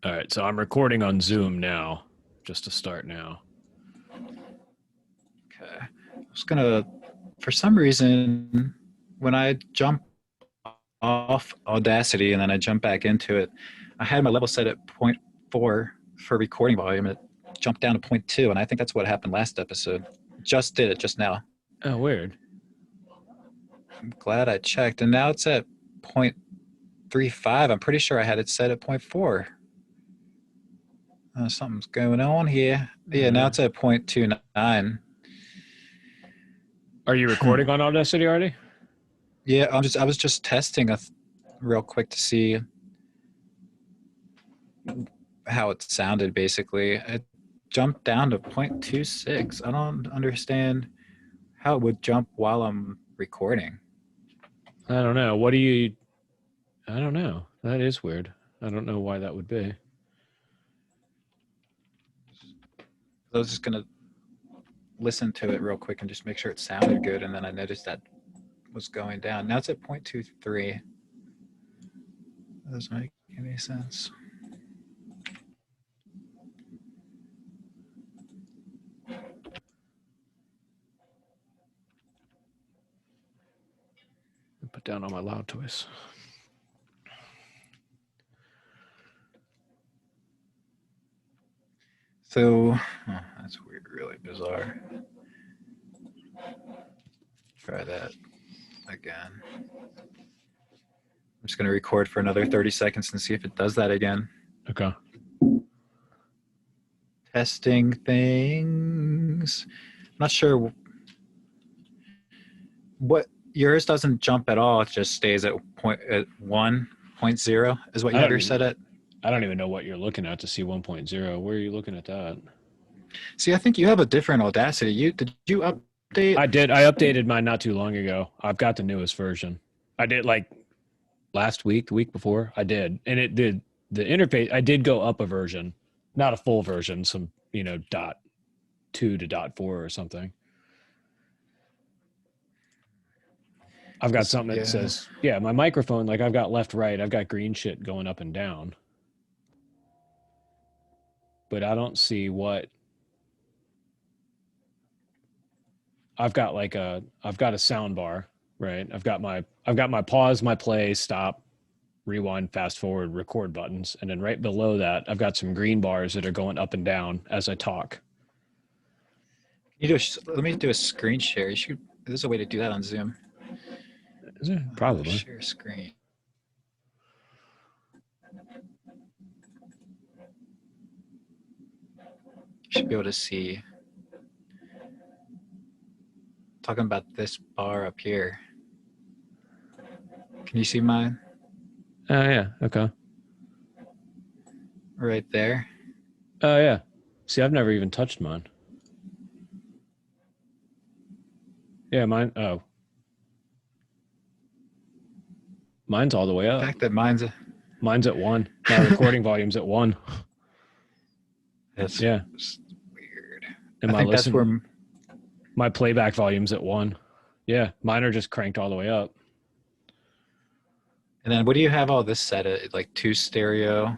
All right, so I'm recording on Zoom now, just to start now. Okay. I was gonna, for some reason, when I jump off Audacity and then I jump back into it, I had my level set at zero point 0.4 for recording volume. It jumped down to zero point 0.2, and I think that's what happened last episode. Just did it just now. Oh, weird. I'm glad I checked, and now it's at 0.35. I'm pretty sure I had it set at 0.4. Something's going on here. Yeah, now it's at 0.29. Are you recording on Audacity already? Yeah, I was just testing real quick to see how it sounded. Basically, it jumped down to 0.26. I don't understand how it would jump while I'm recording. I don't know. I don't know. That is weird. I don't know why that would be. I was just gonna listen to it real quick and just make sure it sounded good, and then I noticed that was going down. Now it's at 0.23. That doesn't make any sense. Put down all my loud toys. So, that's weird, really bizarre. Try that again. I'm just going to record for another 30 seconds and see if it does that again. Okay. Testing things. I'm not sure what yours doesn't jump at all. It just stays at 1.0 is what you had her set at. I don't even know what you're looking at to see 1.0. Where are you looking at that? See, I think you have a different Audacity. Did you update? I did. I updated mine not too long ago. I've got the newest version. I did like last week, the week before. I did, and it did the interface. I did go up a version, not a full version. Some .2 to .4 or something. I've got something that says, my microphone, like I've got left, right. I've got green shit going up and down. But I don't see what I've got I've got a sound bar, right? I've got my pause, my play, stop, rewind, fast forward, record buttons. And then right below that, I've got some green bars that are going up and down as I talk. Let me do a screen share. There's a way to do that on Zoom. Is it? Probably. Share screen. You should be able to see. Talking about this bar up here. Can you see mine? Oh, yeah. Okay. Right there. Oh, yeah. See, I've never even touched mine. Yeah, mine. Oh. Mine's all the way up. The fact that mine's at 1. My recording volume's at 1. That's weird. And I think that's where my playback volume's at 1. Yeah, mine are just cranked all the way up. And then what do you have all this set at? Like 2 stereo,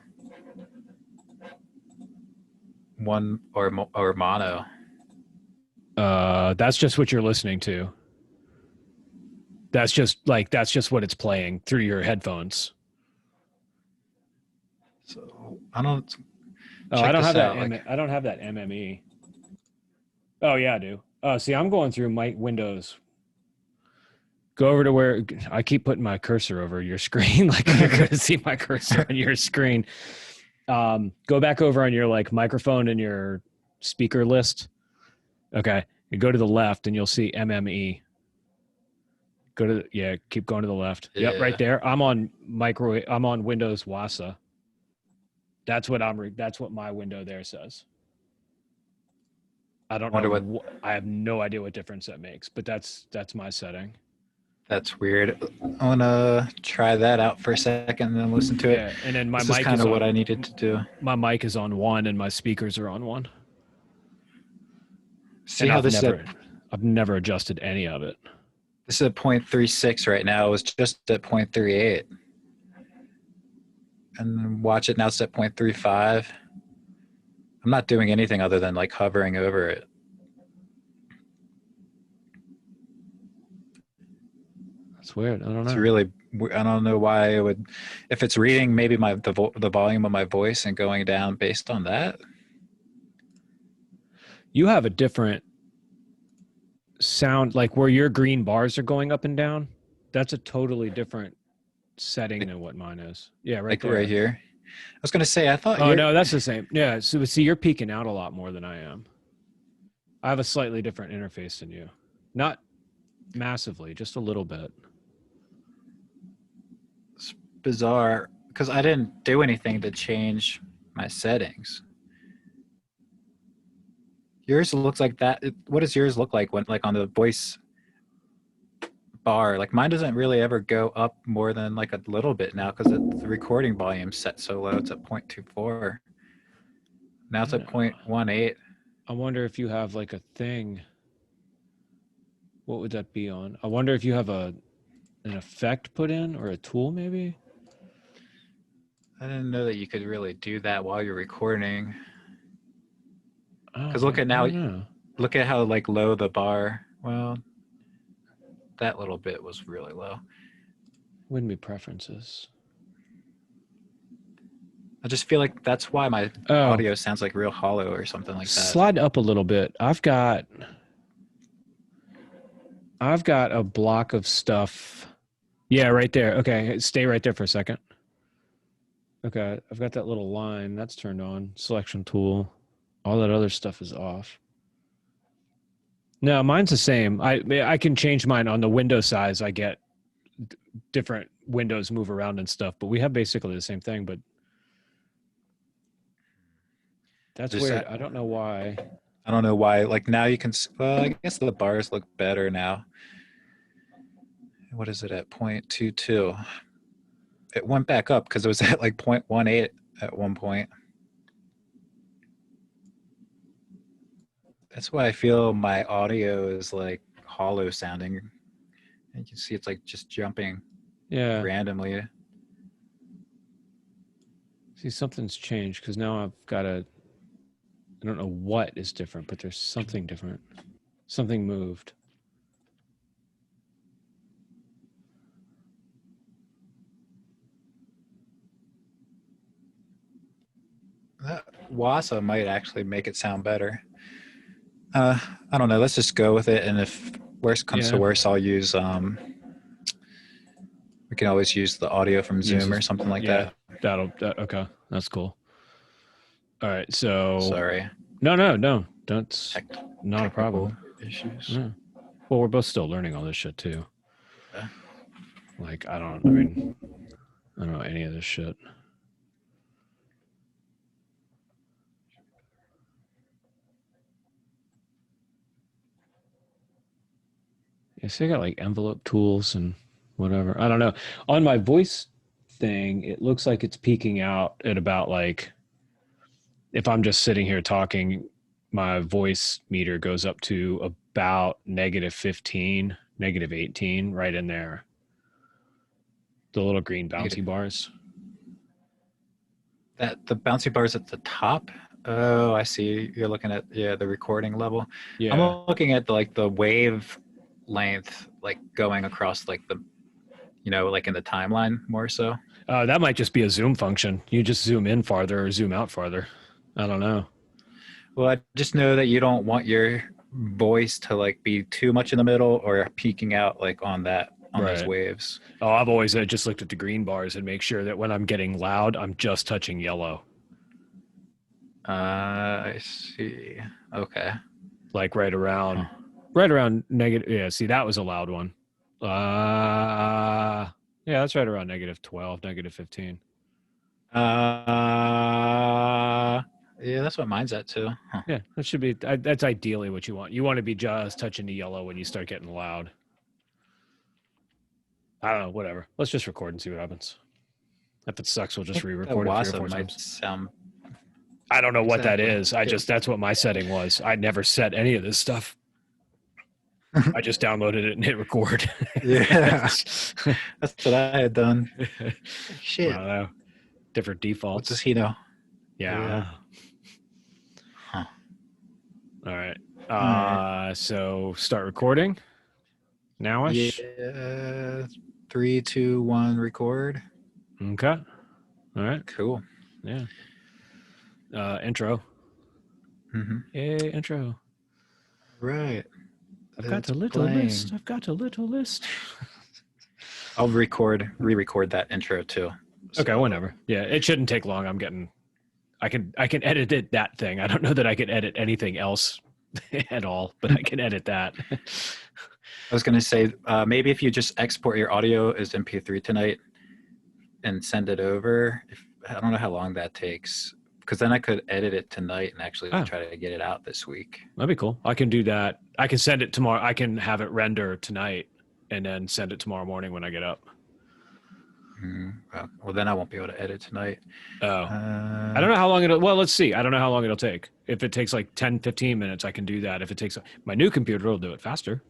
1 or mono? That's just what you're listening to. That's just what it's playing through your headphones. So I don't. I don't have that. I don't have that MME. Oh yeah, I do. See, I'm going through my Windows. Go over to where I keep putting my cursor over your screen, like you're going to see my cursor on your screen. Go back over on your microphone and your speaker list. Okay, you go to the left and you'll see MME. Keep going to the left. Yeah. Yep, right there. I'm on Windows WASA. That's what my window there says. I don't know. I have no idea what difference that makes, but that's my setting. That's weird. I want to try that out for a second and then listen to it. Yeah, and then my mic is kind of what I needed to do. My mic is on 1 and my speakers are on 1. See how this is? I've never adjusted any of it. This is at 0.36 right now. It was just at 0.38. and watch it. Now it's at 0.35. I'm not doing anything other than like hovering over it. That's weird. I don't know. It's really, I don't know why it would, if it's reading maybe the volume of my voice and going down based on that. You have a different sound, like where your green bars are going up and down. That's a totally different setting than what mine is. Yeah, right Like there. right here. I was going to say, I thought. Oh, no, that's the same. Yeah. So see, you're peeking out a lot more than I am. I have a slightly different interface than you. Not massively, just a little bit. It's bizarre because I didn't do anything to change my settings. Yours looks like that. What does yours look like when, like, on the voice bar? Like, mine doesn't really ever go up more than like a little bit now because the recording volume set so low. It's at 0.24. Now it's at 0.18. I wonder if you have like a thing. What would that be on? I wonder if you have an effect put in or a tool maybe. I didn't know that you could really do that while you're recording. Because look at now, look at how like low the bar. Well, that little bit was really low. Wouldn't be preferences. I just feel like that's why my audio sounds like real hollow or something like that. Slide up a little bit. I've got a block of stuff. Yeah, right there. Okay, stay right there for a second. Okay, I've got that little line. That's turned on. Selection tool. All that other stuff is off. No, mine's the same. I can change mine on the window size. I get different windows move around and stuff, but we have basically the same thing. But that's weird. I don't know why. I don't know why. Like now you can. Well, I guess the bars look better now. What is it at 0.22? It went back up because it was at like 0.18 at one point. That's why I feel my audio is like hollow sounding. You can see it's like just jumping randomly. See, something's changed because now I've got I don't know what is different, but there's something different. Something moved. That WASA might actually make it sound better. I don't know. Let's just go with it. And if worse comes to worse, I'll use, we can always use the audio from Zoom or something like that. Okay. That's cool. All right. So. Sorry. No. That's not a problem. Issues. Yeah. Well, we're both still learning all this shit too. Yeah. Like, I don't know any of this shit. Yeah, so I got like envelope tools and whatever. I don't know. On my voice thing, it looks like it's peaking out at about like, if I'm just sitting here talking, my voice meter goes up to about -15, -18, right in there. The little green bouncy bars. The bouncy bars at the top? Oh, I see. You're looking at the recording level. Yeah. I'm looking at the wave length, like going across like the, like in the timeline more so. That might just be a zoom function. You just zoom in farther or zoom out farther. I don't know. Well, I just know that you don't want your voice to like be too much in the middle or peeking out like on those waves. Oh, I've always just looked at the green bars and make sure that when I'm getting loud, I'm just touching yellow. I see. Okay. Like right around negative. Yeah. See, that was a loud one. Yeah, that's right around -12, -15. Yeah, that's what mine's at too. Huh. Yeah, that should be. That's ideally what you want. You want to be just touching the yellow when you start getting loud. I don't know. Whatever. Let's just record and see what happens. If it sucks, we'll just re-record it 3 or 4 times. I don't know what that is. That's what my setting was. I never set any of this stuff. I just downloaded it and hit record. Yeah. That's what I had done. Shit. I don't know. different defaults. What does he know? Yeah. Huh. All right. All right. So start recording nowish. Yeah. 3, 2, 1, record. Okay. All right. Cool. Yeah. Intro. Mm-hmm. Hey, intro. Right. I've got It's a little playing. list. I'll re-record that intro too. Okay, whenever. Yeah, it shouldn't take long. I can edit it, that thing. I don't know that I could edit anything else at all, but I can edit that. I was going to say, maybe if you just export your audio as MP3 tonight and send it over. I don't know how long that takes, because then I could edit it tonight and actually try to get it out this week. That'd be cool. I can do that. I can send it tomorrow. I can have it render tonight and then send it tomorrow morning when I get up. Well, then I won't be able to edit tonight. I don't know how long well, let's see. I don't know how long it'll take. If it takes like 10, 15 minutes, I can do that. If it takes my new computer, will do it faster.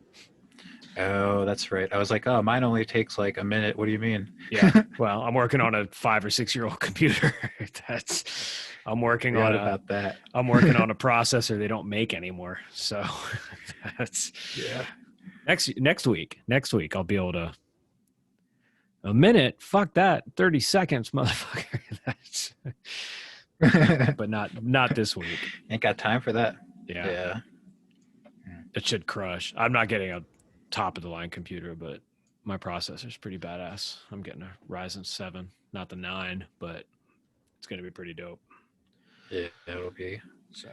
Oh, that's right. I was like, oh, mine only takes like a minute. What do you mean? Yeah. Well, I'm working on a 5 or 6 year old computer. I'm working on a processor they don't make anymore. So that's next week I'll be able to. A minute, fuck that. 30 seconds, motherfucker. But not this week. Ain't got time for that. Yeah. It should crush. I'm not getting a top of the line computer, but my processor's pretty badass. I'm getting a Ryzen 7, not the 9, but it's going to be pretty dope. Yeah, it'll be so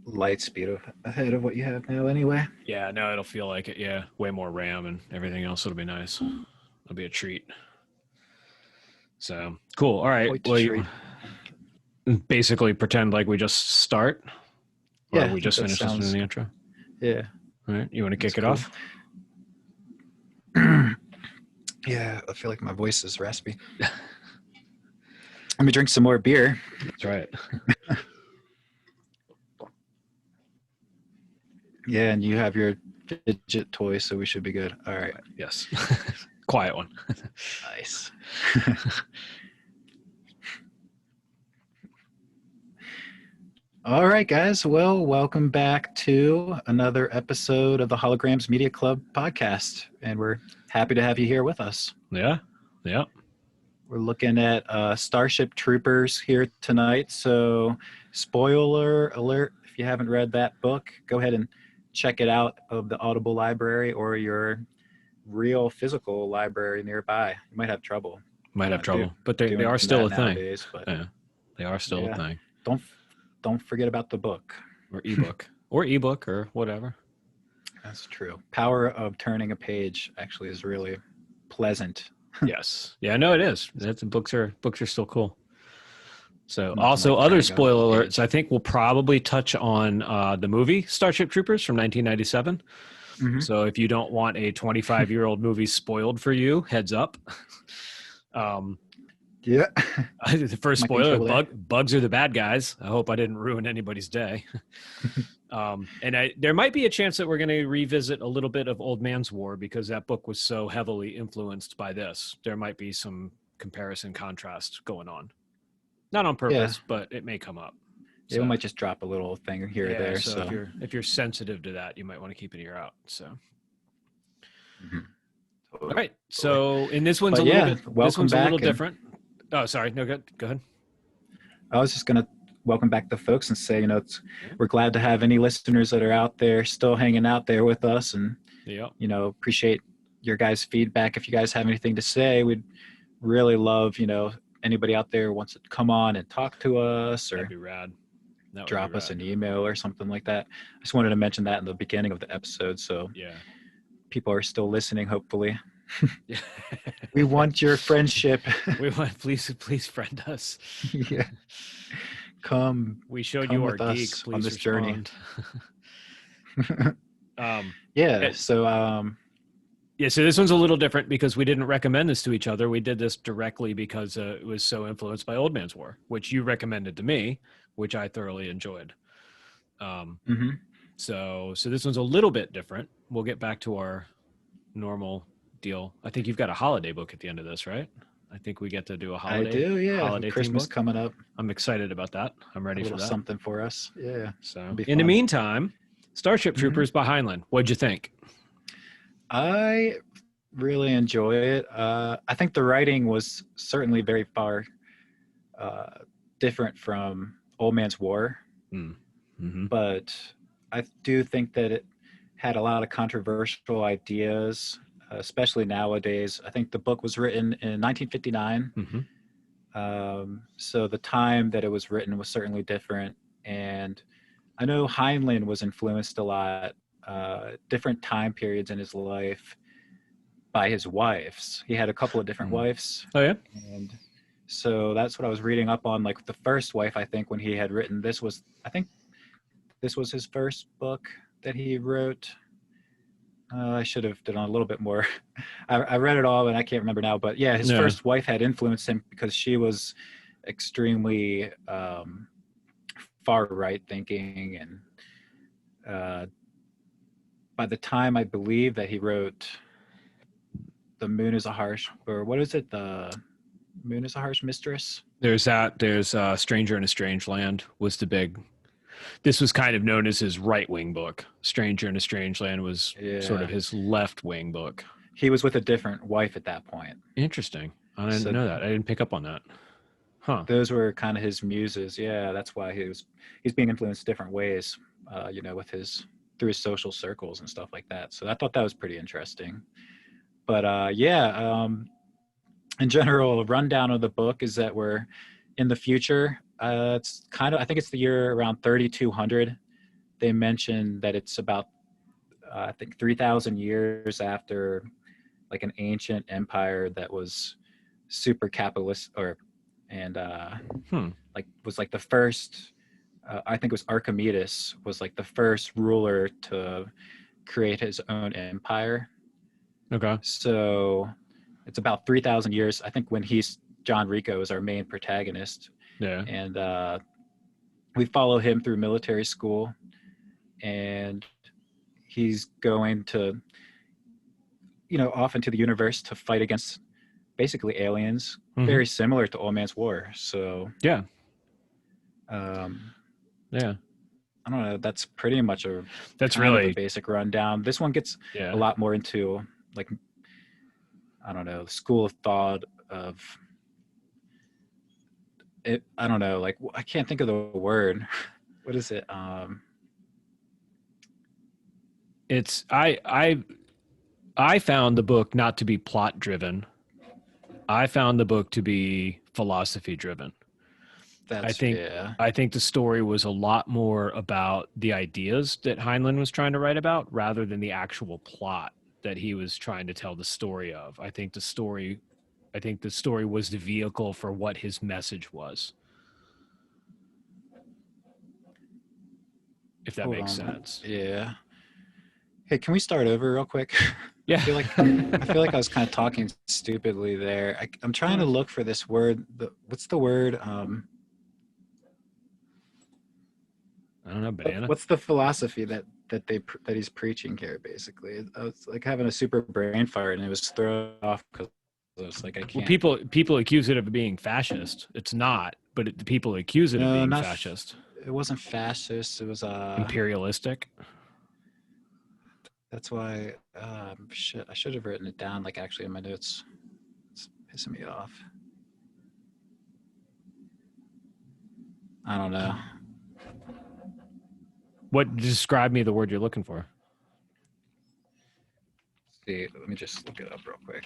light speed ahead of what you have now anyway. Yeah, no, it'll feel like it. Yeah, way more RAM and everything else. It'll be nice. It'll be a treat. So cool. All right. Well, you basically pretend like we just start. Or we just finished listening to the intro. Yeah. All right. You want to kick it off? Yeah, I feel like my voice is raspy. Let me drink some more beer. That's right. Yeah, and you have your fidget toy, so we should be good. All right. Yes. Quiet one. Nice. All right, guys. Well, welcome back to another episode of the Holograms Media Club podcast, and we're happy to have you here with us. Yeah. We're looking at Starship Troopers here tonight, so spoiler alert, if you haven't read that book, go ahead and check it out of the Audible library or your real physical library nearby. You might have trouble. But they are still a thing. Nowadays, but yeah, they are still a thing. Don't forget about the book. Or ebook. or whatever. That's true. Power of turning a page actually is really pleasant. Yes. Yeah, no, it is. Books are still cool. So also other spoiler alerts, I think we'll probably touch on the movie Starship Troopers from 1997. Mm-hmm. So if you don't want a 25-year-old movie spoiled for you, heads up. Yeah. The first spoiler, bugs are the bad guys. I hope I didn't ruin anybody's day. There might be a chance that we're going to revisit a little bit of Old Man's War because that book was so heavily influenced by this. There might be some comparison contrast going on. Not on purpose, but it may come up. So, we might just drop a little thing here or there. So if you're sensitive to that, you might want to keep an ear out. So, All right. So in this one's a little different. Oh, sorry. No, go ahead. I was just gonna welcome back the folks and say, we're glad to have any listeners that are out there still hanging out there with us, and appreciate your guys' feedback. If you guys have anything to say, we'd really love anybody out there wants to come on and talk to us, or that'd be rad. Drop us an email or something like that. I just wanted to mention that in the beginning of the episode, so people are still listening, hopefully. We want your friendship. Please friend us. Yeah. We showed you our geek. Please on this respond. journey. So this one's a little different because we didn't recommend this to each other. We did this directly because it was so influenced by Old Man's War, which you recommended to me, which I thoroughly enjoyed. So this one's a little bit different. We'll get back to our normal deal. I think you've got a holiday book at the end of this, right? I think we get to do a I do, yeah. holiday theme Christmas book. coming up. I'm excited about that. I'm ready A for little that. something for us. Yeah. So, in the meantime, Starship Troopers by Heinlein. What'd you think? I really enjoy it. I think the writing was certainly very far different from Old Man's War, but I do think that it had a lot of controversial ideas, especially nowadays. I think the book was written in 1959. So the time that it was written was certainly different. And I know Heinlein was influenced a lot, different time periods in his life by his wives. He had a couple of different wives. Oh, yeah? And so that's what I was reading up on. Like the first wife, I think when he had written this was, I think this was his first book that he wrote. I should have done a little bit more. I read it all and I can't remember now, but yeah, his first wife had influenced him because she was extremely far right thinking. And by the time I believe that he wrote The Moon is a Harsh, or what is it? The Moon is a Harsh Mistress. There's that. There's Stranger in a Strange Land was the big. This was kind of known as his right-wing book. Stranger in a Strange Land was sort of his left-wing book. He was with a different wife at that point. Interesting. I didn't know that. I didn't pick up on that. Huh. Those were kind of his muses. Yeah, that's why he's being influenced different ways, with through his social circles and stuff like that. So I thought that was pretty interesting. But in general, a rundown of the book is that we're in the future. It's kind of, I think it's the year around 3200. They mentioned that it's about, I think 3,000 years after like an ancient empire that was super capitalist was like the first, I think it was Archimedes was like the first ruler to create his own empire. Okay. So it's about 3,000 years. I think when John Rico is our main protagonist. Yeah. And we follow him through military school, and he's going to, off into the universe to fight against basically aliens, very similar to Old Man's War. So yeah. Yeah. I don't know. That's pretty much a basic rundown. This one gets a lot more into like, I don't know, school of thought of it. I don't know. Like, I can't think of the word. What is it? It's I found the book not to be plot driven. I found the book to be philosophy driven. I think the story was a lot more about the ideas that Heinlein was trying to write about rather than the actual plot that he was trying to tell the story of. I think the story was the vehicle for what his message was. If that makes sense. Yeah. Hey, can we start over real quick? Yeah. I feel like I was kind of talking stupidly there. I'm trying to look for this word. What's the word? I don't know, banana. What's the philosophy that he's preaching here? Basically, I was like having a super brain fart, and it was thrown off because I was like, I can't. Well, people accuse it of being fascist. It's not, but people accuse it of being fascist. It wasn't fascist. It was imperialistic. That's why. Shit, I should have written it down, like actually in my notes. It's pissing me off. I don't know. Describe me the word you're looking for. See, let me just look it up real quick.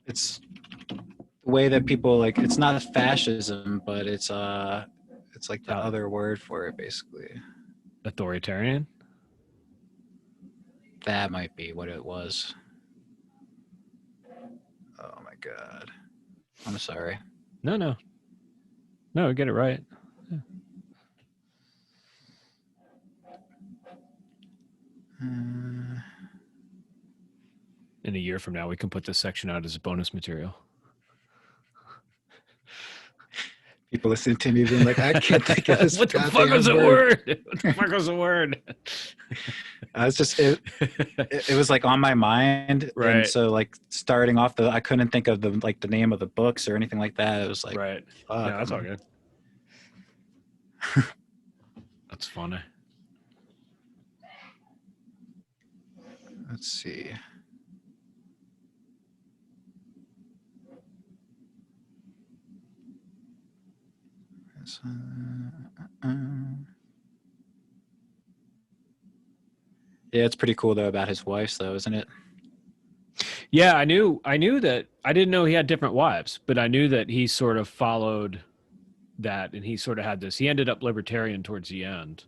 It's the way that people like. It's not fascism, but it's like the other word for it, basically. Authoritarian? That might be what it was. Oh my god. I'm sorry. No, get it right. Yeah. In a year from now, we can put this section out as bonus material. People listening to me being like, I can't think of this what the fuck was goddamn a word. word? What the fuck was a word? I was just it was like on my mind, and Right. so like starting off I couldn't think of the name of the books or anything like that. It was like, Right. fuck. No, that's all good. That's funny. Let's see. Yeah, it's pretty cool though about his wife, though, isn't it? Yeah, I knew that. I didn't know he had different wives, but I knew that he sort of followed that, and he sort of had this. He ended up libertarian towards the end.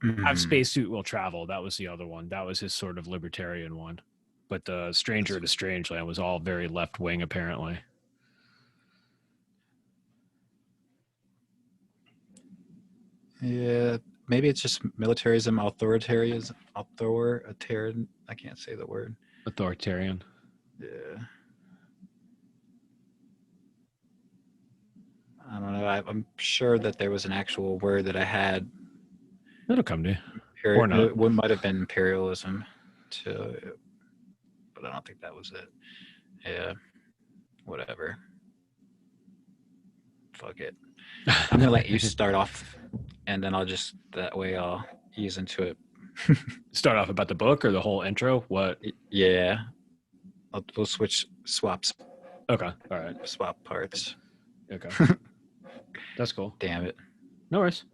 Have Mm-hmm. spacesuit will travel. That was the other one. That was his sort of libertarian one. But the Stranger to Strangeland was all very left wing, apparently. Yeah, maybe it's just militarism, authoritarian. I can't say the word. Authoritarian. Yeah, I don't know. I'm sure that there was an actual word that I had. That'll come to you. Or not. It might have been imperialism, too, but I don't think that was it. Yeah, whatever. Fuck it. I'm gonna let you start off, and then that way I'll ease into it. Start off about the book or the whole intro? What? Yeah, we'll swap Okay. All right. parts. Okay. That's cool. Damn it. No worries.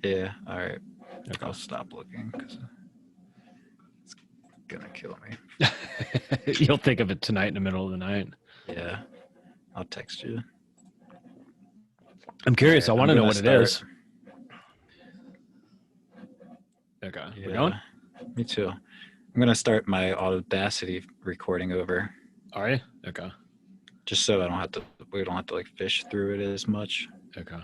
Yeah. All right. Okay. I'll stop looking because it's gonna kill me. You'll think of it tonight in the middle of the night. Yeah. I'll text you. I'm curious. Right, I want to know what it is. Okay. Yeah, We're going? Me too. I'm gonna start my Audacity recording over. Are you? Okay. Just so we don't have to like fish through it as much. Okay.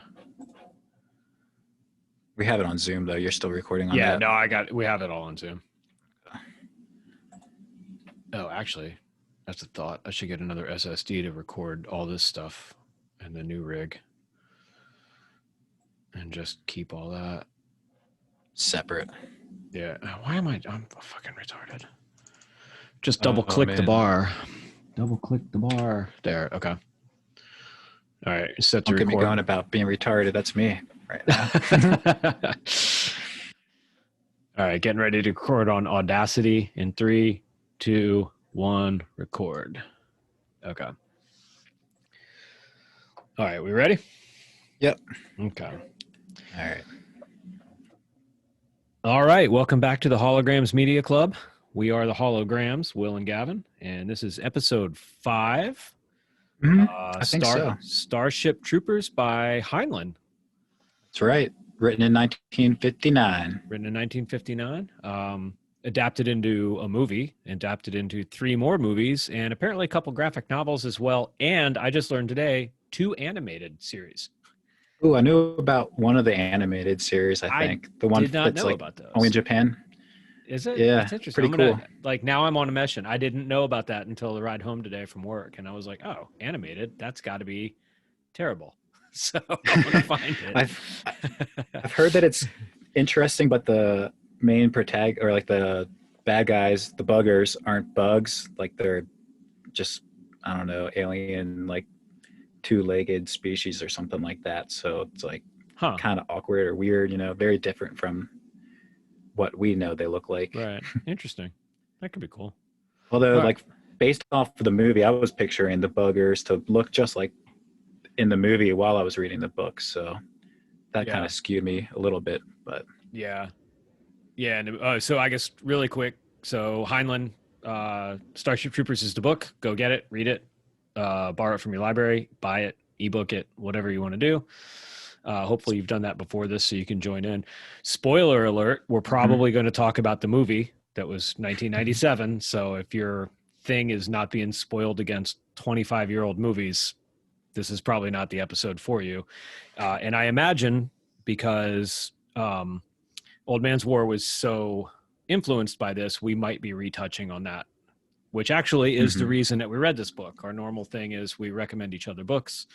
We have it on Zoom though. You're still recording on that? No, we have it all on Zoom. Oh, actually, that's a thought. I should get another SSD to record all this stuff in the new rig. And just keep all that separate. Yeah. Why am I'm fucking retarded. Just double click the bar. Double click the bar. There. Okay. All right. Set to Don't record. get me going about being retarded. That's me right now. All right. Getting ready to record on Audacity in 3, 2, 1. Record. Okay. All right. We ready? Yep. Okay. All right. All right. Welcome back to the Holograms Media Club. We are the Holograms, Will and Gavin, and this is episode 5. Mm-hmm. I think so. Starship Troopers by Heinlein. That's right. Written in 1959. Written in 1959. Adapted into a movie, adapted into 3 more movies, and apparently a couple graphic novels as well. And I just learned today, 2 animated series. Oh, I knew about one of the animated series, I think. The one that's like about those. Only in Japan. Is it? Yeah, that's interesting. Pretty cool. Like now I'm on a mission. I didn't know about that until the ride home today from work, and I was like, "Oh, animated? That's got to be terrible." So I'm gonna find it. I've heard that it's interesting, but the main protagonist or like the bad guys, the buggers, aren't bugs. Like they're just alien like 2-legged species or something like that. So it's like kind of awkward or weird. Very different from what we know they look like. Right. Interesting. That could be cool. Although, like, based off of the movie, I was picturing the buggers to look just like in the movie while I was reading the book. So that kind of skewed me a little bit. But yeah. And so I guess really quick. So Heinlein, Starship Troopers is the book. Go get it, read it, borrow it from your library, buy it, ebook it, whatever you want to do. Hopefully you've done that before this so you can join in. Spoiler alert, we're probably going to talk about the movie that was 1997. So if your thing is not being spoiled against 25-year-old movies, this is probably not the episode for you. And I imagine because Old Man's War was so influenced by this, we might be retouching on that which actually is the Mhm. reason that we read this book. Our normal thing is we recommend each other books.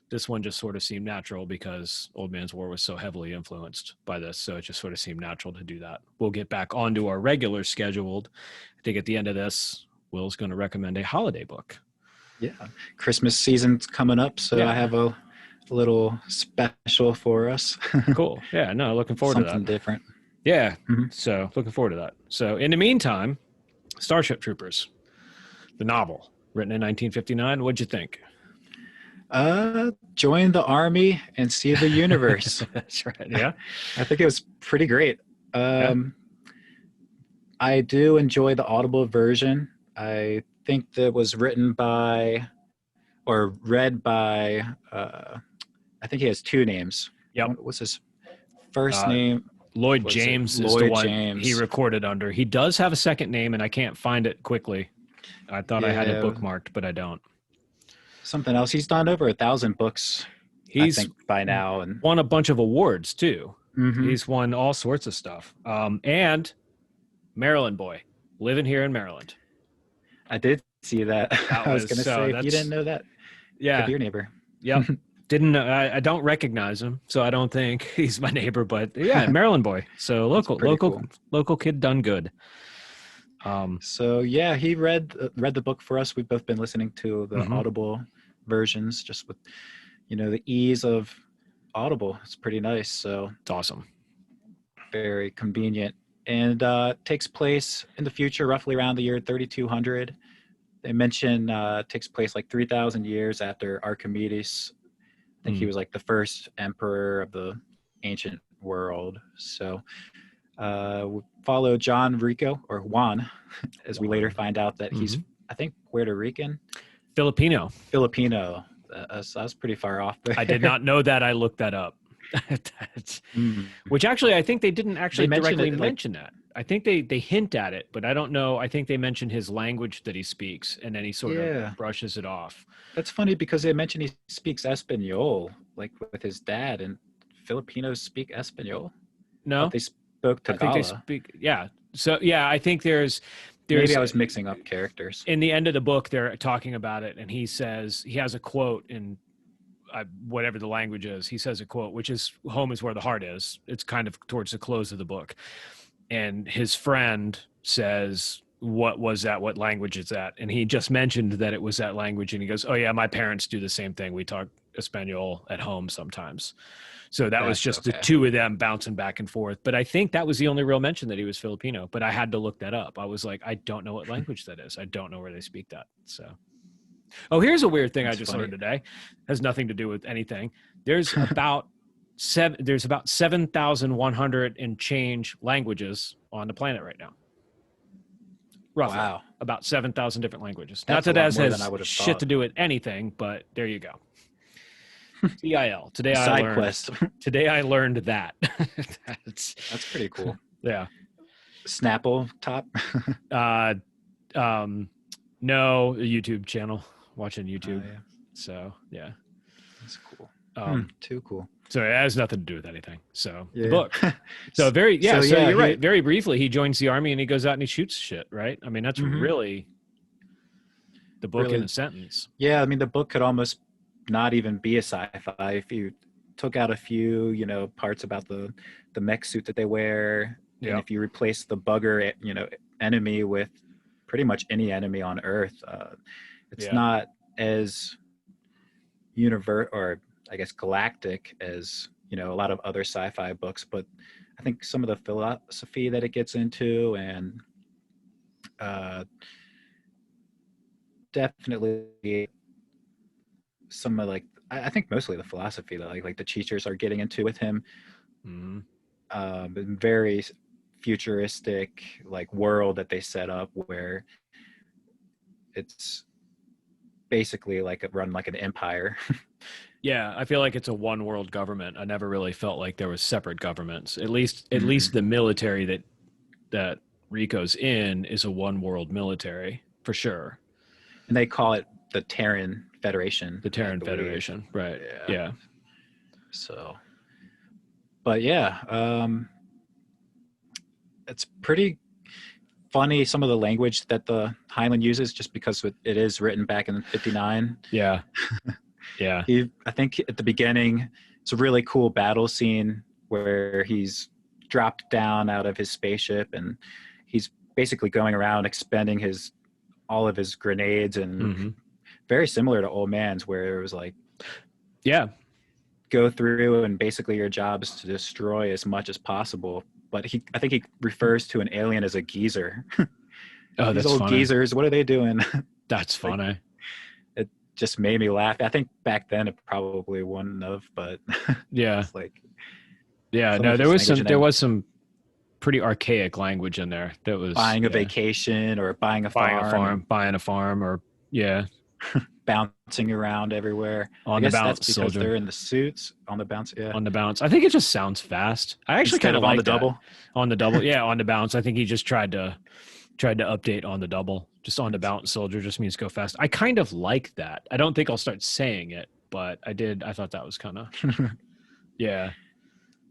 This one just sort of seemed natural because Old Man's War was so heavily influenced by this. So it just sort of seemed natural to do that. We'll get back onto our regular scheduled. I think at the end of this, Will's going to recommend a holiday book. Yeah, Christmas season's coming up, so I Yeah. have a little special for us. Cool. Yeah. No, looking forward to that. Something different. Yeah. Mhm. So looking forward to that. So in the meantime, Starship Troopers, the novel written in 1959. What'd you think? Join the army and see the universe. That's right. Yeah. I think it was pretty great. Yeah. Um, I do enjoy the Audible version. I think that was written by or read by. I think he has two names. Yep. What was his first Uh, name? Lloyd Was it James is the Lloyd one James? he recorded under. He does have a second name, and I can't find it quickly. I thought I had it Yeah. bookmarked, but I don't. Something else. He's done over 1,000 books, I He's think, by now, and won a bunch of awards too. Mhm. He's won all sorts of stuff. And Maryland boy, living here in Maryland. I did see that. That I was was- going to so say, if you that's- didn't know that, could Yeah. be your neighbor. Yep. Didn't know. I don't recognize him, so I don't think he's my neighbor. But yeah, Maryland boy. So pretty cool. local kid done good. So yeah, he read the book for us. We've both been listening to the Mhm. Audible versions, just with the ease of Audible. It's pretty nice. So It's awesome. very convenient, and takes place in the future, roughly around the year 3200. They mention takes place like 3,000 years after Archimedes. I think he was like the first emperor of the ancient world. So we follow John Rico, or Juan, as we later find out that he's, I think, Puerto Rican. Filipino. That's pretty far off there. I did not know that. I looked that up. Which actually, I think they didn't actually directly mention that. I think they hint at it, but I don't know. I think they mention his language that he speaks, and then he sort of brushes it off. That's funny because they mention he speaks Espanol, like with his dad, and Filipinos speak Espanol. No, they spoke Tagalog. I think they speak. Yeah. So yeah, I think there's. Maybe I was mixing up characters. In the end of the book, they're talking about it, and he says he has a quote in whatever the language is. He says a quote, which is "Home is where the heart is." It's kind of towards the close of the book, and his friend says, "What was that? What language is that?" And he just mentioned that it was that language, and he goes, "Oh yeah, my parents do the same thing. We talk Espanol at home sometimes." So that was just the two of them bouncing back and forth. But I think that was the only real mention that he was Filipino. But I had to look that up. I was like, I don't know what language that is. I don't know where they speak that. So, oh, here's a weird thing I just learned today. Has nothing to do with anything. There's about 7,100 and change languages on the planet right now. Roughly. Wow. About 7,000 different languages. Not that that has shit to do with anything, but there you go. TIL. Today I learned that. That's pretty cool. Yeah. Snapple top. No, a YouTube channel. Watching YouTube. Yeah. So yeah. That's cool. Too cool. So it has nothing to do with anything. So yeah. The book. So you're right. Very briefly, he joins the army and he goes out and he shoots shit, right? I mean, that's really the book in a sentence. Yeah, I mean the book could almost not even be a sci-fi if you took out a few parts about the mech suit that they wear, and if you replace the bugger enemy with pretty much any enemy on Earth, it's not as or I guess galactic as a lot of other sci-fi books, but I think some of the philosophy that it gets into, and definitely some of I think mostly the philosophy that like the teachers are getting into with him. Very futuristic world that they set up where it's basically run like an empire. Yeah, I feel like it's a one world government. I never really felt like there was separate governments. At least the military that Rico's in is a one world military for sure. And they call it the Terran Federation. The Terran Federation, right? Yeah. So, but yeah, it's pretty funny some of the language that the Heinlein uses, just because it is written back in '59. Yeah. Yeah. I think at the beginning, it's a really cool battle scene where he's dropped down out of his spaceship and he's basically going around expending all of his grenades, and very similar to Old Man's, where it was like, yeah, go through and basically your job is to destroy as much as possible. But I think he refers to an alien as a geezer. Oh, these that's old funny. geezers, what are they doing? That's funny. Like, it just made me laugh. I think back then it probably wouldn't have, but yeah, it's like, yeah, no, there was some pretty archaic language in there. That was buying a vacation or buying a farm, or yeah, bouncing around everywhere. On the bounce, that's because soldier. They're in the suits on the bounce. Yeah, on the bounce. I think it just sounds fast. I actually kind of like on the double. On the double, yeah, on the bounce. I think he just tried to update on the double. Just on the bounce, soldier just means go fast. I kind of like that. I don't think I'll start saying it, but I did. I thought that was kind of yeah.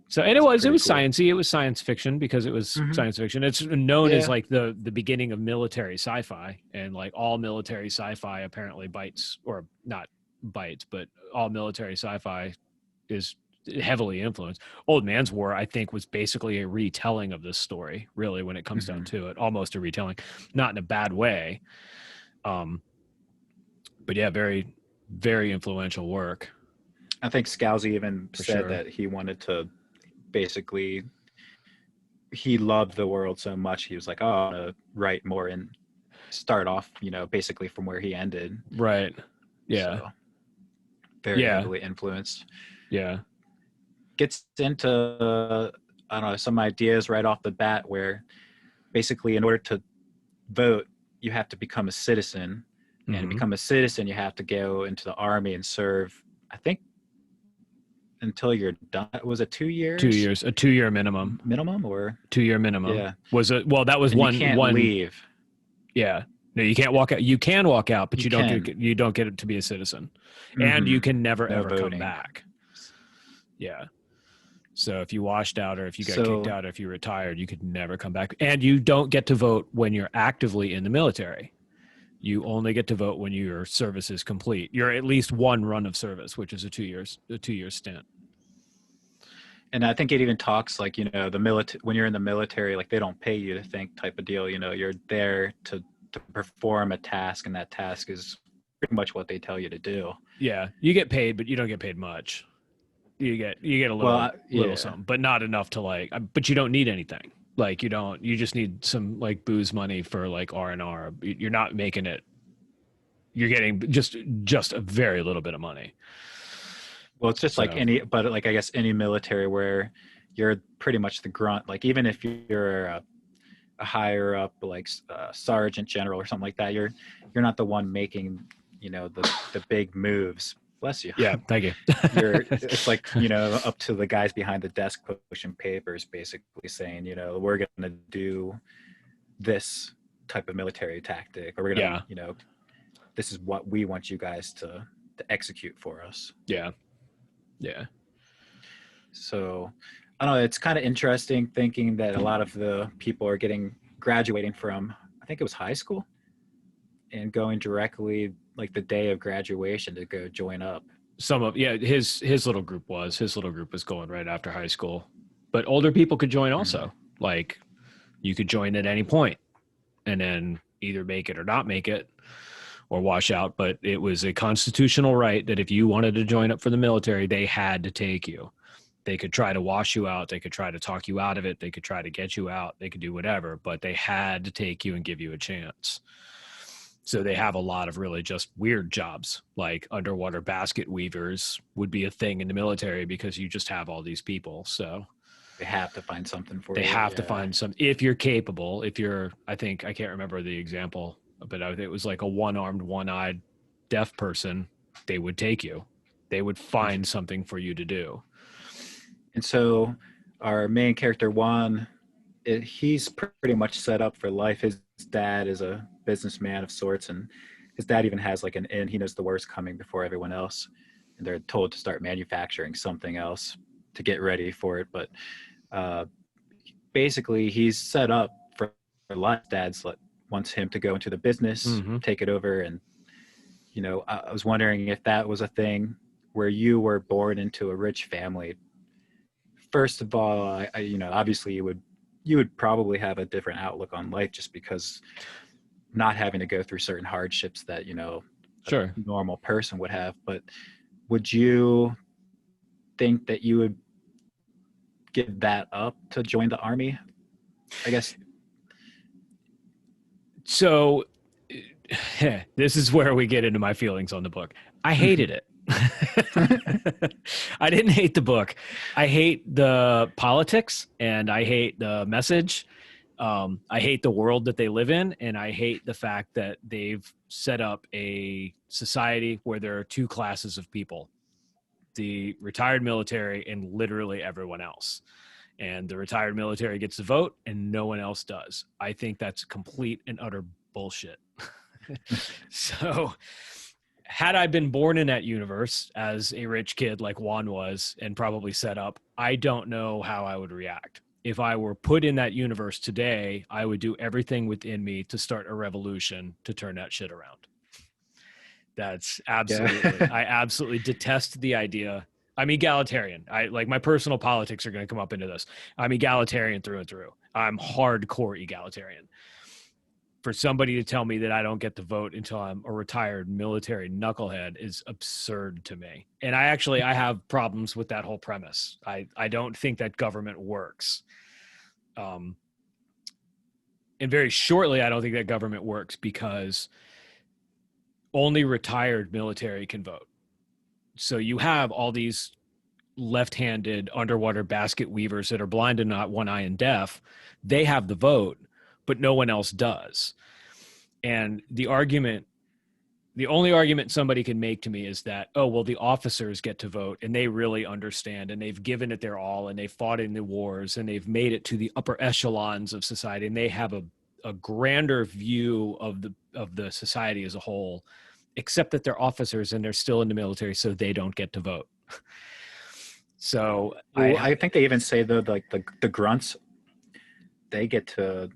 So, and it was cool. Sciencey. It was science fiction because it was science fiction. It's known as like the beginning of military sci-fi, and like all military sci-fi apparently bites, or not bites, but all military sci-fi is heavily influenced. Old Man's War, I think, was basically a retelling of this story, really, when it comes down to it. Almost a retelling, not in a bad way. But yeah, very, very influential work. I think Scalzi even said that he wanted to basically, he loved the world so much, he was like, oh, I want to write more and start off, basically from where he ended. Right. Yeah. So, very heavily influenced. Yeah. Gets into, I don't know, some ideas right off the bat where basically in order to vote, you have to become a citizen. And to become a citizen, you have to go into the army and serve, I think, until you're done. Was it 2 years? 2 years, a 2-year minimum. Minimum or 2-year minimum? Yeah. Was it? Well, that was and one. You can't leave. Yeah. No, you can't walk out. You can walk out, but you don't get to be a citizen, and you can never ever voting. Come back. Yeah. So if you washed out, or if you got kicked out, or if you retired, you could never come back, and you don't get to vote when you're actively in the military. You only get to vote when your service is complete. You're at least one run of service, which is a 2 year stint. And I think it even talks like, the when you're in the military, like they don't pay you to think type of deal. You're there to perform a task, and that task is pretty much what they tell you to do. Yeah, you get paid, but you don't get paid much. You get a little something, but not enough to but you don't need anything. Like you just need some like booze money for like R&R. You're not making it. You're getting just a very little bit of money. Well, it's just like I guess any military where you're pretty much the grunt. Like even if you're a higher up, like sergeant general or something like that, you're not the one making, the big moves. Bless you. Yeah, thank you. It's like, up to the guys behind the desk pushing papers, basically saying, we're going to do this type of military tactic, or we're going to, this is what we want you guys to execute for us. Yeah. Yeah. So, I don't know, it's kind of interesting thinking that a lot of the people are graduating from, I think it was high school, and going directly like the day of graduation to go join up. His little group was going right after high school, but older people could join also. Like you could join at any point and then either make it or not make it or wash out. But it was a constitutional right that if you wanted to join up for the military, they had to take you. They could try to wash you out. They could try to talk you out of it. They could try to get you out. They could do whatever, but they had to take you and give you a chance. So they have a lot of really just weird jobs, like underwater basket weavers would be a thing in the military because you just have all these people. So they have to find something for you. They have to find some, if you're capable, I can't remember the example, but it was like a one-armed, one-eyed deaf person, they would take you. They would find something for you to do. And so our main character, Juan, he's pretty much set up for life. His dad is a businessman of sorts, and his dad even has like an inn. He knows the worst coming before everyone else, and they're told to start manufacturing something else to get ready for it. But basically he's set up for life. Dad's wants him to go into the business, take it over. And, I was wondering if that was a thing where you were born into a rich family. First of all, obviously you would probably have a different outlook on life just because not having to go through certain hardships that, sure, a normal person would have. But would you think that you would give that up to join the army? I guess. So this is where we get into my feelings on the book. I hated it. I didn't hate the book. I hate the politics and I hate the message. I hate the world that they live in. And I hate the fact that they've set up a society where there are two classes of people, the retired military and literally everyone else. And the retired military gets to vote and no one else does. I think that's complete and utter bullshit. So had I been born in that universe as a rich kid like Juan was and probably set up, I don't know how I would react. If I were put in that universe today, I would do everything within me to start a revolution to turn that shit around. That's absolutely, yeah. I absolutely detest the idea. I'm egalitarian. My personal politics are going to come up into this. I'm egalitarian through and through. I'm hardcore egalitarian. For somebody to tell me that I don't get to vote until I'm a retired military knucklehead is absurd to me. And I have problems with that whole premise. I don't think that government works. And very shortly, I don't think that government works because only retired military can vote. So you have all these left-handed underwater basket weavers that are blind and not one eye and deaf. They have the vote, but no one else does. And the only argument somebody can make to me is that, oh, well, the officers get to vote and they really understand and they've given it their all and they've fought in the wars and they've made it to the upper echelons of society and they have a grander view of the society as a whole, except that they're officers and they're still in the military, so they don't get to vote. So I think they even say though, like the grunts, they get to,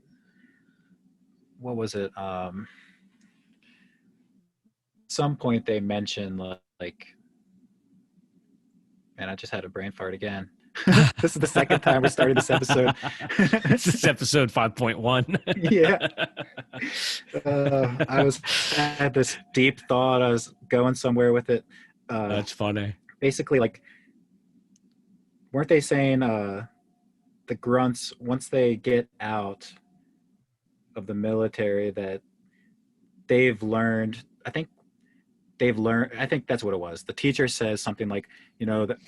what was it? Some point they mentioned like, man, I just had a brain fart again. This is the second time we're starting this episode. This is episode 5.1. Yeah. I had this deep thought. I was going somewhere with it. That's funny. Basically, like, weren't they saying the grunts, once they get out of the military, that they've learned, I think that's what it was. The teacher says something like,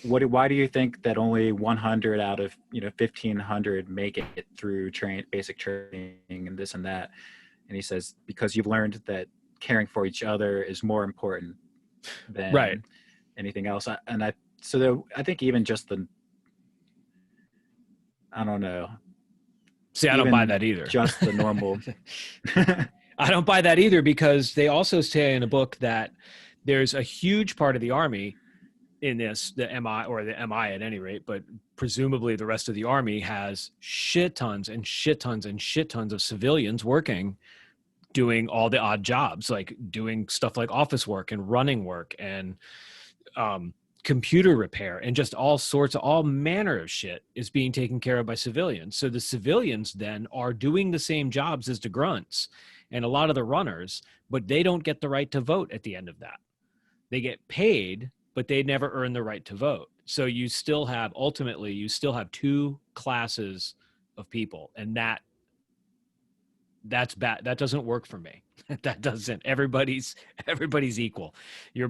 why do you think that only 100 out of 1,500 make it through basic training and this and that? And he says, because you've learned that caring for each other is more important than anything else. I think even just I don't know. See, I don't buy that either. Just the normal. I don't buy that either, because they also say in the book that there's a huge part of the army in this, the MI at any rate, but presumably the rest of the army has shit tons and shit tons and shit tons of civilians working, doing all the odd jobs, like doing stuff like office work and running work and computer repair and just all manner of shit is being taken care of by civilians. So the civilians then are doing the same jobs as the grunts and a lot of the runners, but they don't get the right to vote at the end of that. They get paid, but they never earn the right to vote. So you still have two classes of people, and that's bad. That doesn't work for me. That doesn't. Everybody's equal. You're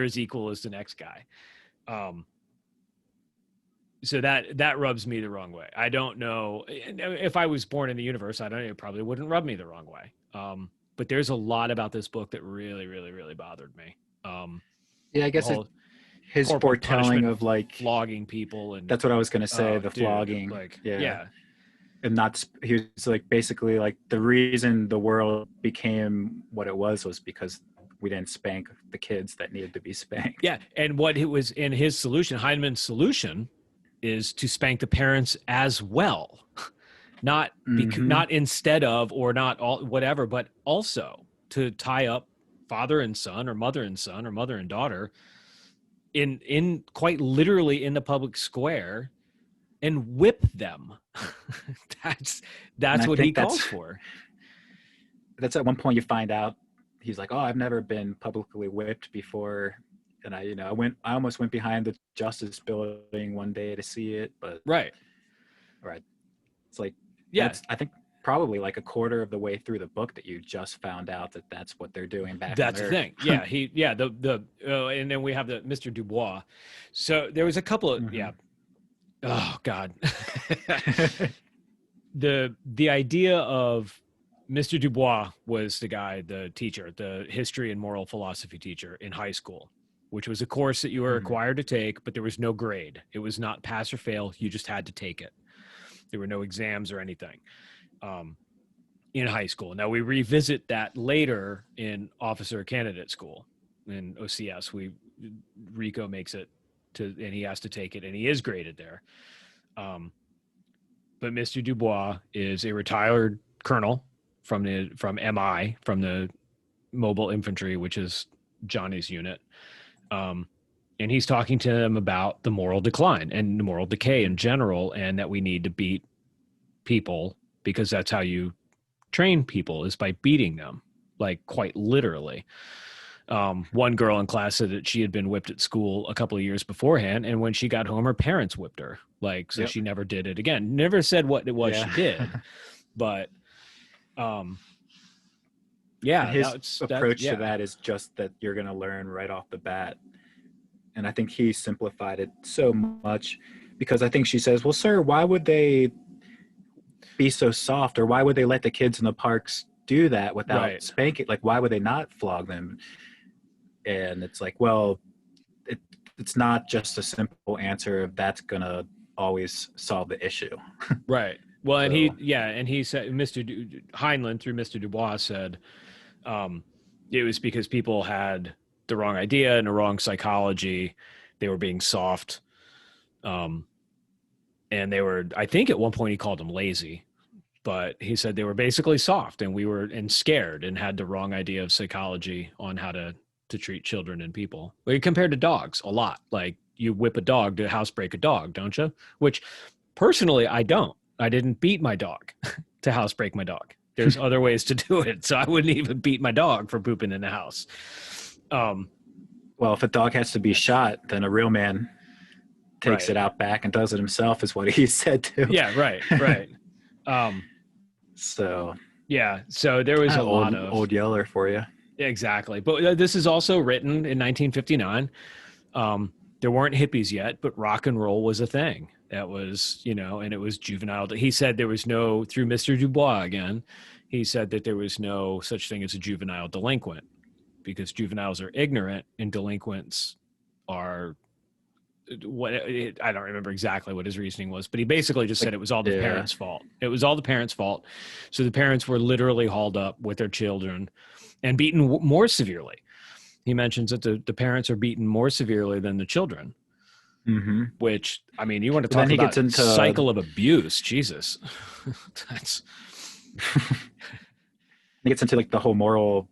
as equal as the next guy. So that rubs me the wrong way. I don't know if I was born in the universe. It probably wouldn't rub me the wrong way. But there's a lot about this book that really, really, really bothered me. Yeah, I guess his foretelling of like flogging people, and that's what I was going to say. Flogging, yeah. And he was like basically like the reason the world became what it was because we didn't spank the kids that needed to be spanked. Yeah, and what it was in his solution, Heinlein's solution, is to spank the parents as well. not instead of, or not all, whatever, but also to tie up father and son, or mother and son, or mother and daughter in quite literally in the public square and whip them. that's what he calls for. That's at one point you find out he's like, oh, I've never been publicly whipped before. And I almost went behind the Justice Building one day to see it, but right. It's like, that's, I think, probably like a quarter of the way through the book that you just found out that that's what they're doing back. That's the thing. Yeah, and then we have the Mr. Dubois. So there was a couple of oh God, the idea of Mr. Dubois was the guy, the teacher, the history and moral philosophy teacher in high school, which was a course that you were required to take, but there was no grade. It was not pass or fail. You just had to take it. There were no exams or anything in high school. Now we revisit that later in officer candidate school in OCS. Rico makes it to, and he has to take it, and he is graded there. But Mr. Dubois is a retired colonel from MI, from the mobile infantry, which is Johnny's unit. And he's talking to them about the moral decline and the moral decay in general, and that we need to beat people because that's how you train people, is by beating them, like quite literally. One girl in class said that she had been whipped at school a couple of years beforehand, and when she got home, her parents whipped her. So she never did it again. Never said what it was she did, but his approach to that is just that you're going to learn right off the bat. And I think he simplified it so much, because I think she says, well, sir, why would they be so soft, or why would they let the kids in the parks do that without spanking? Like, why would they not flog them? And it's like, well, it's not just a simple answer of that's going to always solve the issue. Right. Well, and he said, Heinlein through Mr. Dubois said, it was because people had the wrong idea and the wrong psychology. They were being soft. And they were, I think at one point he called them lazy, but he said they were basically soft, and scared, and had the wrong idea of psychology on how to treat children and people. Well, compared to dogs a lot. Like, you whip a dog to housebreak a dog, don't you? Which personally, I don't. I didn't beat my dog to housebreak my dog. There's other ways to do it. So I wouldn't even beat my dog for pooping in the house. Well, if a dog has to be shot, then a real man takes it out back and does it himself, is what he said too. Yeah, right. So there was a lot of old Yeller for you. Exactly. But this is also written in 1959. There weren't hippies yet, but rock and roll was a thing. That was, and it was juvenile. He said there was through Mr. Dubois again, he said that there was no such thing as a juvenile delinquent, because juveniles are ignorant and delinquents are I don't remember exactly what his reasoning was, but he basically just said it was all the parents' fault. It was all the parents' fault. So the parents were literally hauled up with their children and beaten more severely. He mentions that the parents are beaten more severely than the children, which, I mean, you want to talk about a cycle of abuse. Jesus. That's... It gets into like the whole moral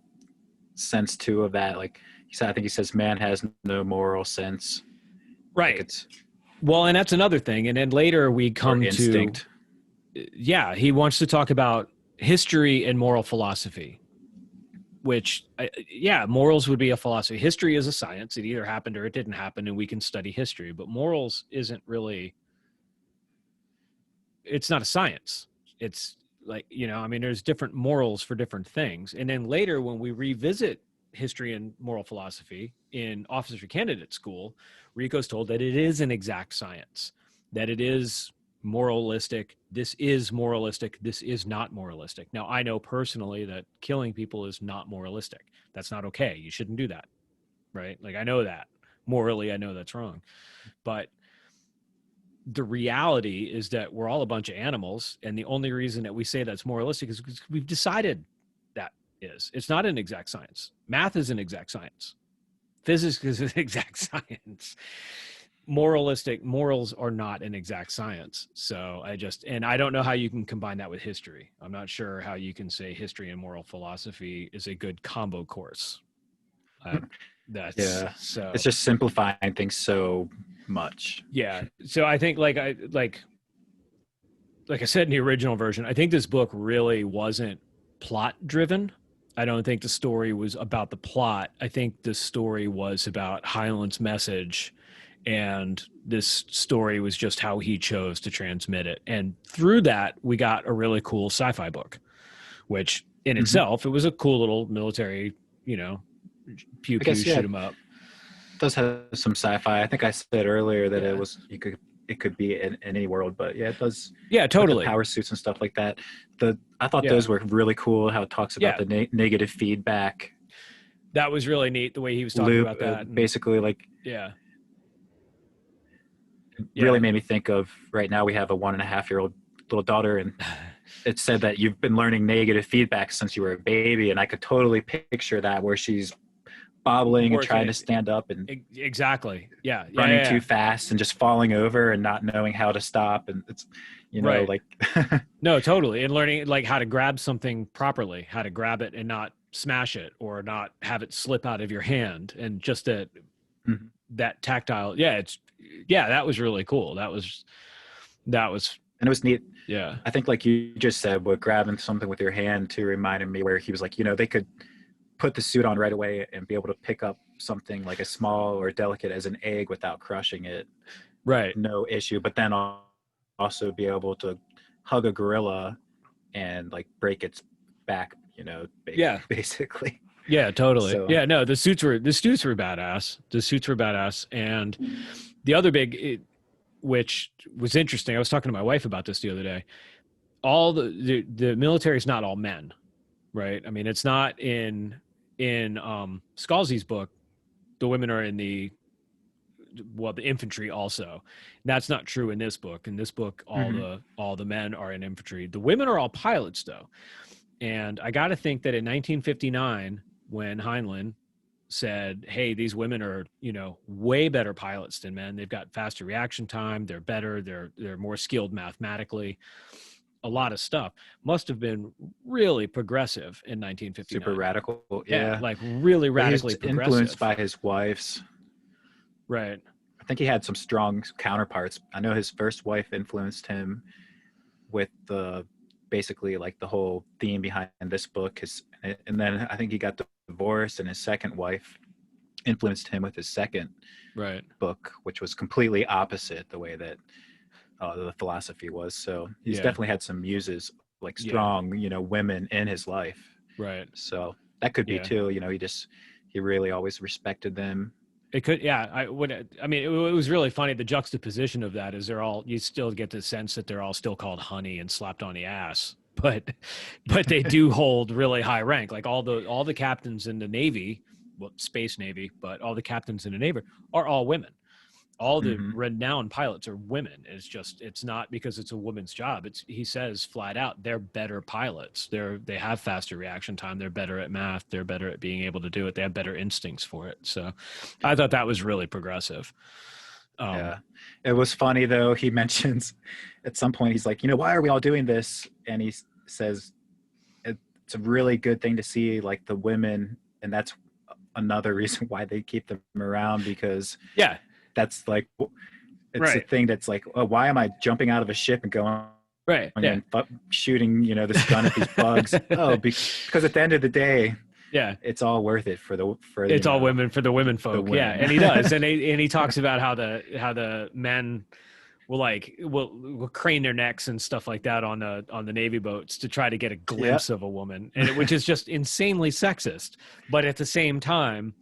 sense too of that. Like I think he says man has no moral sense. Right. Like well, and that's another thing. And then later we come to instinct. He wants to talk about history and moral philosophy, which morals would be a philosophy. History is a science. It either happened or it didn't happen, and we can study history, but morals isn't really, it's not a science. It's like, I mean, there's different morals for different things. And then later when we revisit history and moral philosophy in officer candidate school, Rico's told that it is an exact science, that it is moralistic. This is moralistic. This is not moralistic. Now, I know personally that killing people is not moralistic. That's not okay. You shouldn't do that, right? Like, I know that. Morally, I know that's wrong. But the reality is that we're all a bunch of animals, and the only reason that we say that's moralistic is because we've decided that is. It's not an exact science. Math is an exact science. Physics is an exact science. morals are not an exact science. So I don't know how you can combine that with history. I'm not sure how you can say history and moral philosophy is a good combo course. That's Yeah, so. it's just simplifying things so much. Yeah. So I think like I said in the original version, I think this book really wasn't plot driven. I don't think the story was about the plot. I think the story was about Heinlein's message, and this story was just how he chose to transmit it. And through that, we got a really cool sci-fi book, which in itself, it was a cool little military, pew I pew guess, yeah, shoot it 'em up. does have some sci-fi. I think I said earlier that it could be in any world, but yeah, it does. Yeah, With the totally. power suits and stuff like that. I thought Yeah. those were really cool. How it talks about Yeah. the negative feedback That was really neat the way he was talking loop. about that. And Basically, like, yeah. really made me think of right now. We have a 1.5-year-old little daughter, and it said that you've been learning negative feedback since you were a baby, and I could totally picture that where she's bobbling and trying to stand up and exactly. Yeah. running too fast and just falling over and not knowing how to stop. And it's, Right. like, no, totally. And learning like how to grab something properly, how to grab it and not smash it or not have it slip out of your hand. And just that tactile. Yeah. That was really cool. That was, and it was neat. Yeah. I think like you just said, with grabbing something with your hand too reminded me where he was like, they could put the suit on right away and be able to pick up something like as small or delicate as an egg without crushing it. Right. No issue. But then also be able to hug a gorilla and like break its back, basically. Yeah, totally. So, yeah, no, the suits were badass. And the other which was interesting, I was talking to my wife about this the other day. All the military is not all men, right? I mean, it's not in Scalzi's book, the women are in the infantry also. That's not true in this book. In this book, all the men are in infantry. The women are all pilots though. And I got to think that in 1959, when Heinlein said, hey, these women are, way better pilots than men. They've got faster reaction time. They're better. They're more skilled mathematically. A lot of stuff must have been really progressive in 1959. Super radical. Yeah. Like really radically progressive. Influenced by his wife's. Right. I think he had some strong counterparts. I know his first wife influenced him with basically like the whole theme behind this book. And then I think he got divorced, and his second wife influenced him with his second book, which was completely opposite the way that the philosophy was. So he's definitely had some muses, like strong, women in his life. Right. So that could be too, he really always respected them. It could, yeah. It was really funny. The juxtaposition of that is you still get the sense that they're all still called honey and slapped on the ass, but they do hold really high rank. Like all the captains in the Navy, Space Navy, but all the captains in the Navy are all women. All the renowned pilots are women. It's not because it's a woman's job. He says flat out, they're better pilots. They have faster reaction time. They're better at math. They're better at being able to do it. They have better instincts for it. So I thought that was really progressive. Yeah. It was funny though. He mentions at some point, he's like, why are we all doing this? And he says, it's a really good thing to see like the women. And that's another reason why they keep them around, because that's like, it's a thing that's like, oh, why am I jumping out of a ship and going and shooting, this gun at these bugs? Because at the end of the day, it's all worth it for all women, for the women folk. Yeah, and he does, and he talks about how the men will crane their necks and stuff like that on the Navy boats to try to get a glimpse of a woman, which is just insanely sexist. But at the same time,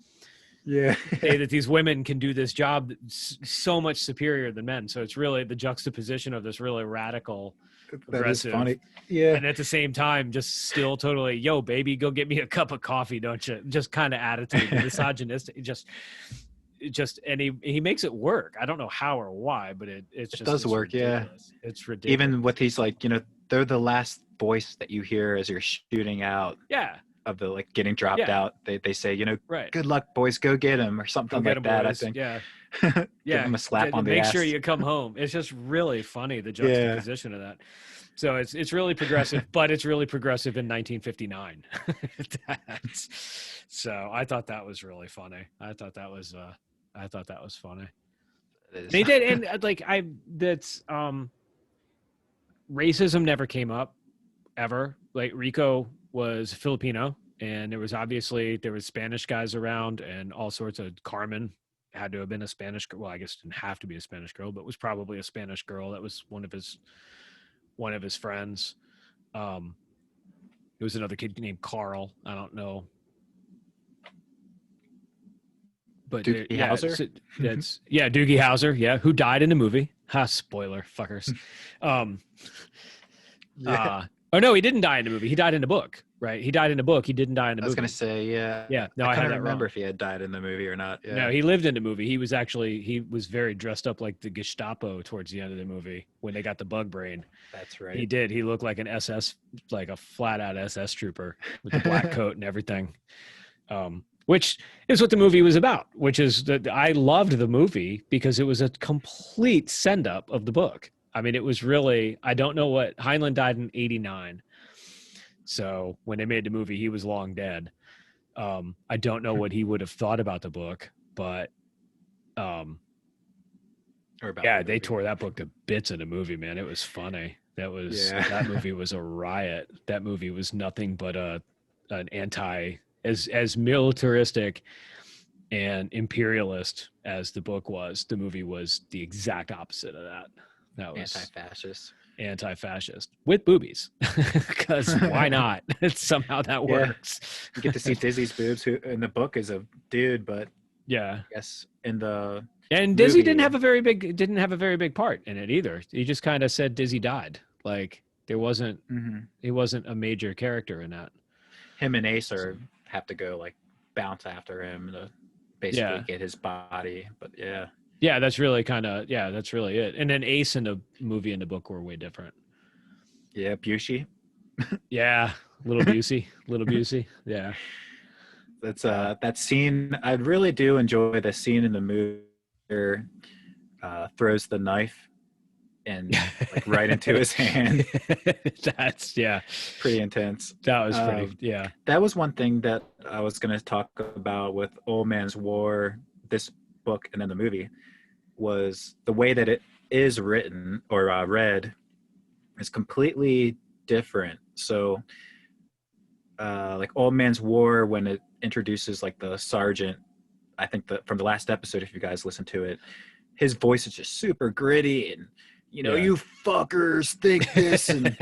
say that these women can do this job so much superior than men. So it's really the juxtaposition of this really radical, aggressive, funny. Yeah, and at the same time, just still totally, yo, baby, go get me a cup of coffee, don't you? Just kind of attitude, misogynistic, and he makes it work. I don't know how or why, but it does work. Ridiculous. It's ridiculous. Even with these, they're the last voice that you hear as you're shooting out. Yeah. of the like getting dropped Yeah. out, they say, you know, Right. good luck, boys, go get him, or Go something get like them, that. I boys. think. Yeah. Give Yeah. him a slap on the Make sure ass. you come home. It's just really funny, the Yeah. juxtaposition of that. So it's really progressive, but it's really progressive in 1959. So I thought that was really funny. I thought that was funny. It And is. he did, and like that's racism never came up ever. Like Rico was Filipino, and there was Spanish guys around, and all sorts of Carmen had to have been a Spanish girl. Well, I guess didn't have to be a Spanish girl, but was probably a Spanish girl. That was one of his friends. There was another kid named Carl. I don't know, but Doogie Howser? that's Doogie Howser. Yeah, who died in the movie? Ha, spoiler, fuckers. Um, Yeah. Oh no, he didn't die in the movie. He died in the book, right? He died in the book. He didn't die in the I was movie. gonna say, yeah. Yeah, no, I I had couldn't that remember wrong. if he had died in the movie or not. Yeah. No, he lived in the movie. He was very dressed up like the Gestapo towards the end of the movie when they got the bug brain. That's right. He did. He looked like an SS, like a flat out SS trooper with the black coat and everything. Which is what the movie was about, which is that I loved the movie because it was a complete send up of the book. I mean, it was really, I don't know what Heinlein died in 89. So when they made the movie, he was long dead. I don't know what he would have thought about the book, but they tore that book to bits in the movie, man. It was funny. That movie was a riot. That movie was nothing but an anti, as militaristic and imperialist as the book was. The movie was the exact opposite of that. That was anti-fascist with boobies, because why not? Somehow that works. You get to see Dizzy's boobs, who in the book is a dude, but yeah, I guess in the Dizzy movie, didn't have a very big part in it either. He just kind of said Dizzy died. Like there wasn't he wasn't a major character in that. Him and Ace have to go like bounce after him to basically get his body. But yeah, that's really that's really it. And then Ace in the movie and the book were way different. Yeah, Busey. Yeah, little Busey. Yeah. That's that scene. I really do enjoy the scene in the movie where throws the knife and like right into his hand. That's pretty intense. That was pretty That was one thing that I was going to talk about with Old Man's War, this book and then the movie, was the way that it is written or read is completely different. So like Old Man's War, when it introduces like the sergeant, I think from the last episode, if you guys listen to it, his voice is just super gritty and you fuckers think this and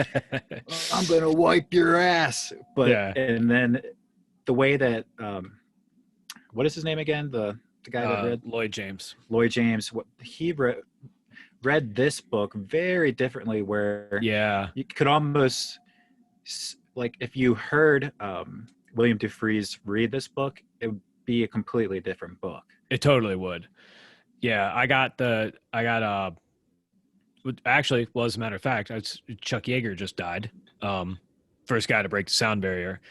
I'm gonna wipe your ass. But and then the way that what is his name again, the guy that read Lloyd James, what he read this book very differently, where you could almost, like, if you heard William Dufries read this book, it would be a completely different book. It totally would. Yeah, I got actually, well, as a matter of fact, Chuck Yeager just died. First guy to break the sound barrier.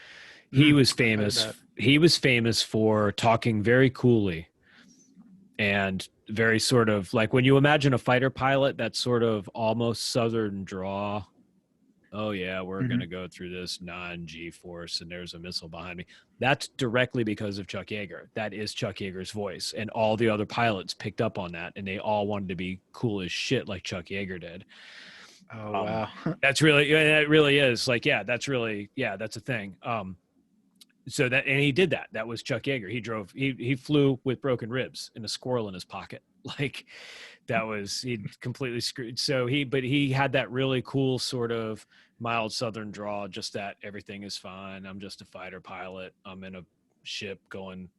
He was famous. He was famous for talking very coolly and very sort of like when you imagine a fighter pilot, that sort of almost Southern draw. Oh yeah, we're going to go through this non-G force and there's a missile behind me. That's directly because of Chuck Yeager. That is Chuck Yeager's voice. And all the other pilots picked up on that and they all wanted to be cool as shit like Chuck Yeager did. Oh, wow. It really is like, that's a thing. So that, and he did that. That was Chuck Yeager. He flew with broken ribs and a squirrel in his pocket. Like he completely screwed. So he had that really cool sort of mild Southern draw, just that everything is fine. I'm just a fighter pilot. I'm in a ship going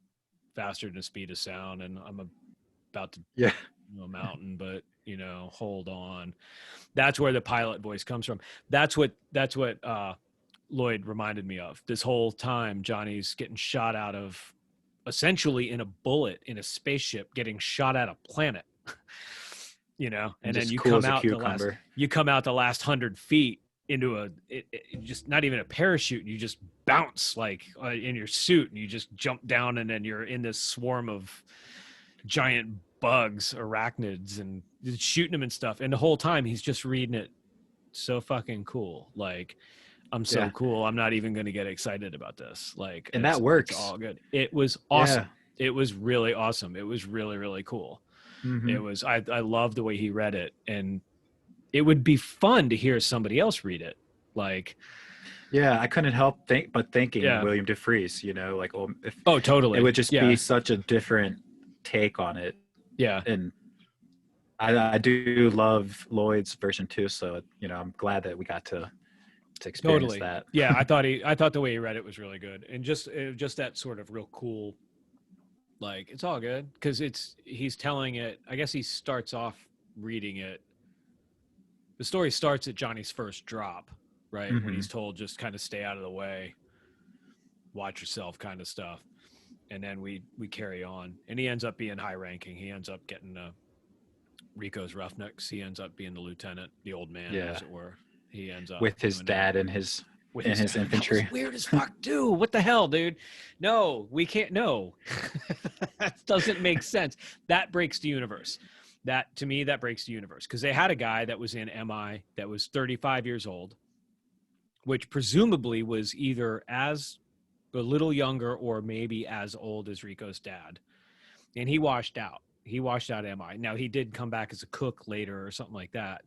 faster than the speed of sound. And I'm about to a mountain, but hold on. That's where the pilot voice comes from. That's what Lloyd reminded me of. This whole time, Johnny's getting shot out of, essentially in a bullet in a spaceship, getting shot at a planet. And then you come out the last 100 feet just not even a parachute. You just bounce like in your suit, and you just jump down, and then you're in this swarm of giant bugs, arachnids, and shooting them and stuff. And the whole time he's just reading it so fucking cool. Like, I'm so cool. I'm not even going to get excited about this. Like, and that works. It's all good. It was awesome. Yeah. It was really awesome. It was really, really cool. Mm-hmm. It was, I love the way he read it, and it would be fun to hear somebody else read it. Like, yeah, I couldn't help thinking William DeFries, you know, like, totally. It would just be such a different take on it. Yeah. And I do love Lloyd's version too. So, you know, I'm glad that we got to experience that. Yeah. I thought the way he read it was really good. And just that sort of real cool, like, it's all good. Cause he's telling it, I guess he starts off reading it. The story starts at Johnny's first drop, right? Mm-hmm. When he's told, just kind of stay out of the way, watch yourself kind of stuff. And then we carry on, and he ends up being high ranking. He ends up getting Rico's Roughnecks. He ends up being the lieutenant, the old man, as it were. He ends up with his dad and his infantry. That was weird as fuck, dude. What the hell, dude? No, we can't. No, that doesn't make sense. That breaks the universe. That, to me, that breaks the universe, because they had a guy that was in MI that was 35 years old, which presumably was either as a little younger or maybe as old as Rico's dad. And he washed out. He washed out MI. Now, he did come back as a cook later or something like that.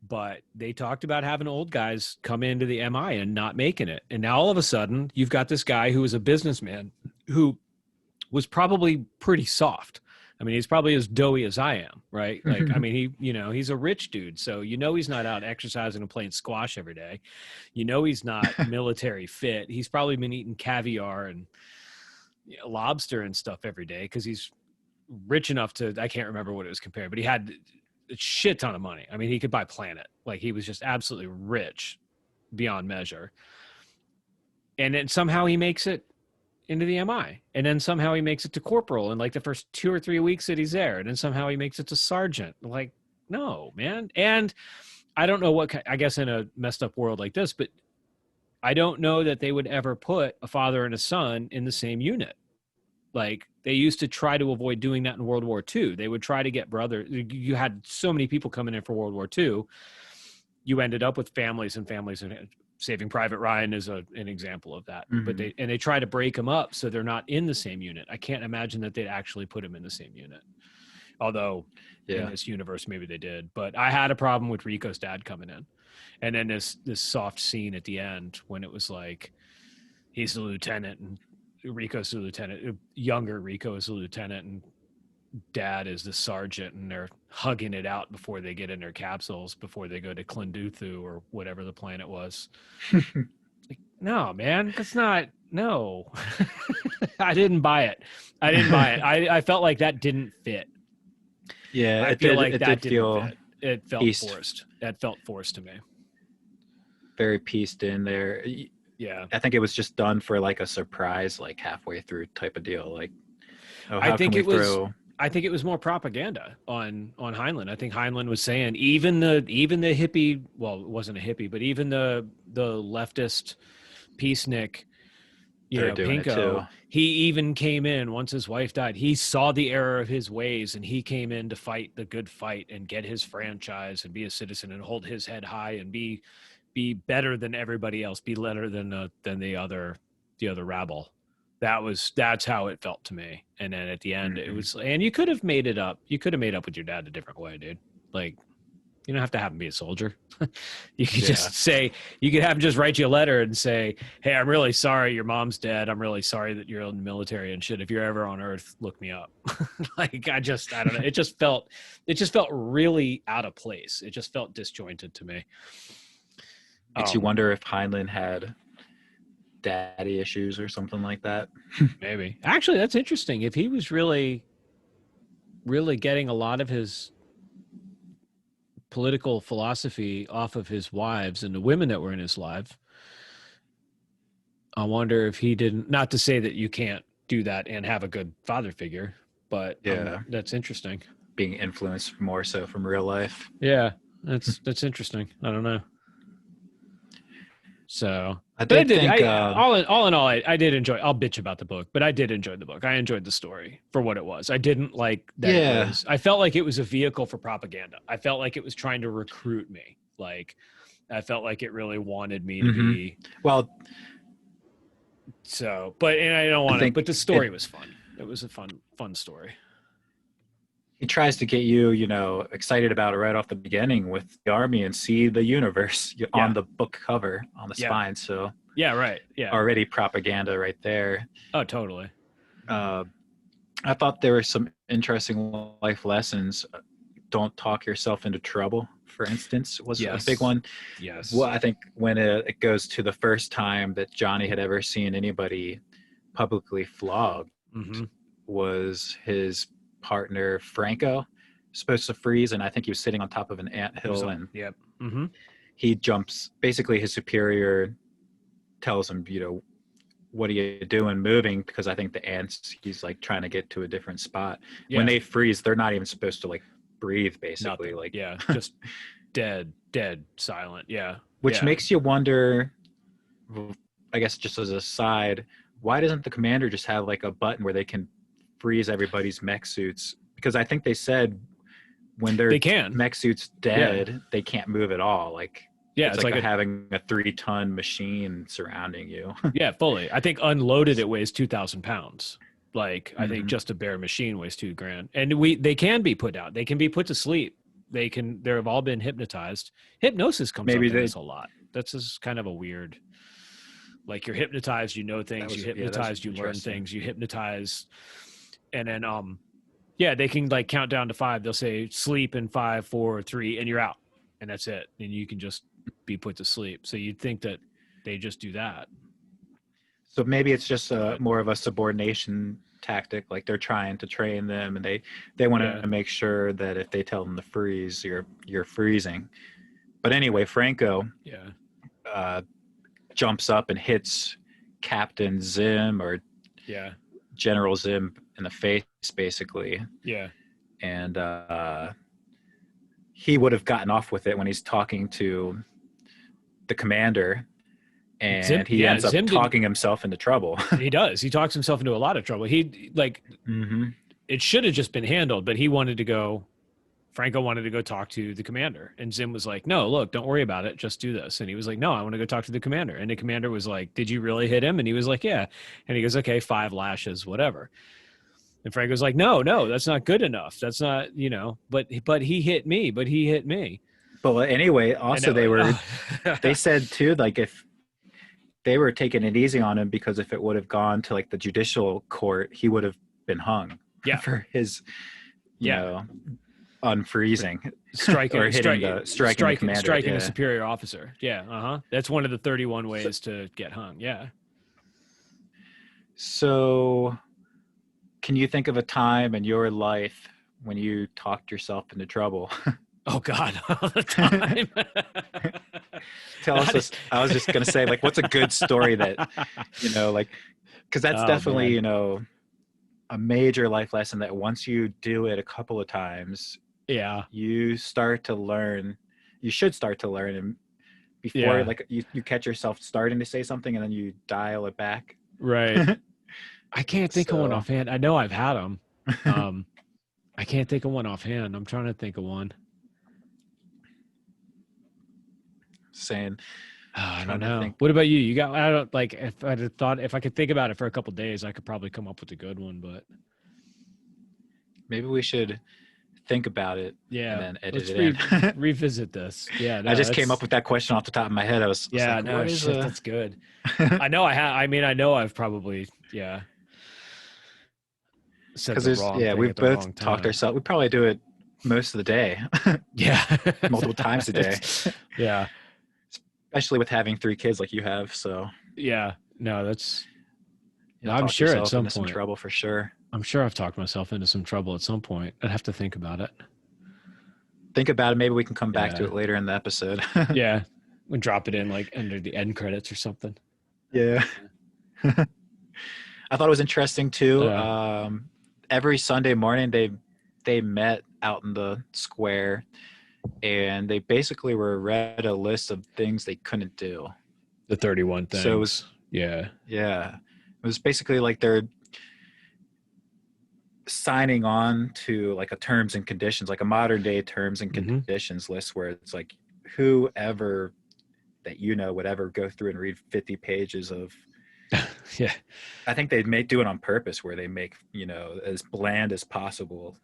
But they talked about having old guys come into the MI and not making it. And now all of a sudden, you've got this guy who is a businessman who was probably pretty soft. I mean, he's probably as doughy as I am, right? Like, I mean, he's a rich dude. So, he's not out exercising and playing squash every day. He's not military fit. He's probably been eating caviar and lobster and stuff every day, because he's rich enough to, I can't remember what it was compared, but he had a shit ton of money. I mean, he could buy Planet. Like, he was just absolutely rich beyond measure. And then somehow he makes it into the MI, and then somehow he makes it to corporal in like the first 2 or 3 weeks that he's there, and then somehow he makes it to sergeant. Like, no, man. And I don't know I guess in a messed up world like this, but I don't know that they would ever put a father and a son in the same unit. Like, they used to try to avoid doing that in World War II. They would try to get brothers. You had so many people coming in for World War II. You ended up with families and families, and Saving Private Ryan is an example of that. Mm-hmm. But they try to break them up so they're not in the same unit. I can't imagine that they'd actually put them in the same unit. Although in this universe, maybe they did. But I had a problem with Rico's dad coming in. And then this soft scene at the end when it was like, he's the lieutenant and Rico's the lieutenant. Younger Rico is the lieutenant and dad is the sergeant, and they're hugging it out before they get in their capsules, before they go to Klinduthu or whatever the planet was. Like, no, man, that's not, no. I didn't buy it. I felt like that didn't fit. Yeah, I feel like that didn't fit. It felt forced. That felt forced to me. Very pieced in there. Yeah. I think it was just done for like a surprise, like halfway through type of deal. Like, I think it was more propaganda on Heinlein. I think Heinlein was saying even the hippie, well, it wasn't a hippie, but even the leftist peacenik, Pinko, he even came in once his wife died. He saw the error of his ways, and he came in to fight the good fight and get his franchise and be a citizen and hold his head high and be better than everybody else, be better than the other rabble. That's how it felt to me. And then at the end, it was, and you could have made it up. You could have made up with your dad a different way, dude. Like, you don't have to have him be a soldier. You could just say, you could have him just write you a letter and say, hey, I'm really sorry your mom's dead. I'm really sorry that you're in the military and shit. If you're ever on Earth, look me up. Like, I don't know. It just felt really out of place. It just felt disjointed to me. Makes you wonder if Heinlein had daddy issues or something like that. Maybe. Actually, that's interesting. If he was really, really getting a lot of his political philosophy off of his wives and the women that were in his life, I wonder if he didn't, not to say that you can't do that and have a good father figure, but that's interesting. Being influenced more so from real life. Yeah, that's interesting. I don't know. So, I but I did did. think, All in all, I did enjoy. I'll bitch about the book, but I did enjoy the book. I enjoyed the story for what it was. I didn't like that it yeah. was. I felt like it was a vehicle for propaganda. I felt like it was trying to recruit me. Like I felt like it really wanted me to hmm be. Well, So, but and I don't I want to. think But the story was fun. It was a fun story. he tries to get you, excited about it right off the beginning with the army and see the universe on Yeah. the book cover on the Yeah. spine. So Yeah. Right. Yeah. already propaganda right there. Oh, totally. Uh, I thought there were some interesting life lessons. Don't talk yourself into trouble, for instance, was a big Yes. one. Well, Yes. I think when it goes to the first time that Johnny had ever seen anybody publicly flogged Mm-hmm. was his partner Franco supposed to freeze, and I think he was sitting on top of an He was. anthill, and Yep. Mm-hmm. he jumps. Basically, his superior tells him, what are you doing moving? Because I think the ants, he's like trying to get to a different spot. When Yeah. they freeze, they're not even supposed to like breathe, basically. Nothing. Like, Yeah. Just dead, silent. Yeah. which Yeah. makes you wonder, I guess just as a side, why doesn't the commander just have like a button where they can freeze everybody's mech suits? Because I think they said when their They can. mech suits dead, they can't move at all. Like, Yeah. it's like having a 3-ton machine surrounding you. Yeah, fully. I think unloaded it weighs 2,000 pounds. Like I think Mhm. just a bare machine weighs $2,000. And they can be put out. They can be put to sleep. They've all been hypnotized. Hypnosis comes Maybe up in they, this a lot. That's just kind of a weird, like you're hypnotized, you know things, you hypnotized, you learn things, you hypnotize. And then yeah, they can like count down to 5. They'll say sleep in 5, 4, 3, and you're out. And that's it. And you can just be put to sleep. So you'd think that they just do that. So maybe it's just more of a subordination tactic. Like they're trying to train them, and they want to make sure that if they tell them to freeze, you're freezing. But anyway, Franco jumps up and hits Captain Zim or General Zim in the face, basically. Yeah. And he would have gotten off with it when he's talking to the commander. And he ends up talking himself into trouble. He does. He talks himself into a lot of trouble. He like it should have just been handled, but he wanted to go. Franco wanted to go talk to the commander, and Zim was like, "No, look, don't worry about it. Just do this." And he was like, "No, I want to go talk to the commander." And the commander was like, "Did you really hit him?" And he was like, "Yeah." And he goes, "Okay, 5 lashes, whatever." And Franco's like, "No, that's not good enough. That's not, But he hit me. But he hit me." But anyway, also they said too, like if they were taking it easy on him because if it would have gone to like the judicial court, he would have been hung for his, unfreezing, striking the superior officer. Yeah, that's one of the 31 ways to get hung. Yeah. So, can you think of a time in your life when you talked yourself into trouble? Oh God, all the time. Tell us this. I was just going to say, like, what's a good story that, like, because that's definitely, a major life lesson that once you do it a couple of times, you start to learn, you should start to learn. And before, like, you catch yourself starting to say something and then you dial it back. Right. I can't think of one offhand. I know I've had them. I can't think of one offhand. I'm trying to think of one. Saying, I don't know. What about you? You got? I don't like. If I could think about it for a couple of days, I could probably come up with a good one. But maybe we should think about it. Yeah, and then edit it in. Revisit this. Yeah, I just came up with that question off the top of my head. I was like, that's good. I know I have. I mean, I know I've probably said the wrong thing we've at the both wrong time. talked ourselves. We probably do it most of the day. Multiple times a day. Yeah. Especially with having 3 kids like you have, so no, that's. I'm sure at some point some trouble for sure. I'm sure I've talked myself into some trouble at some point. I'd have to think about it. Think about it. Maybe we can come back to it later in the episode. We drop it in like under the end credits or something. Yeah. I thought it was interesting too. Every Sunday morning they met out in the square. And they basically read a list of things they couldn't do. The 31 So it things. was, Yeah. yeah, it was basically like they're signing on to like a terms and conditions, like a modern day terms and Hmm. conditions list where it's like whoever that would ever go through and read 50 pages of. Yeah. I think they may do it on purpose where they make as bland as possible,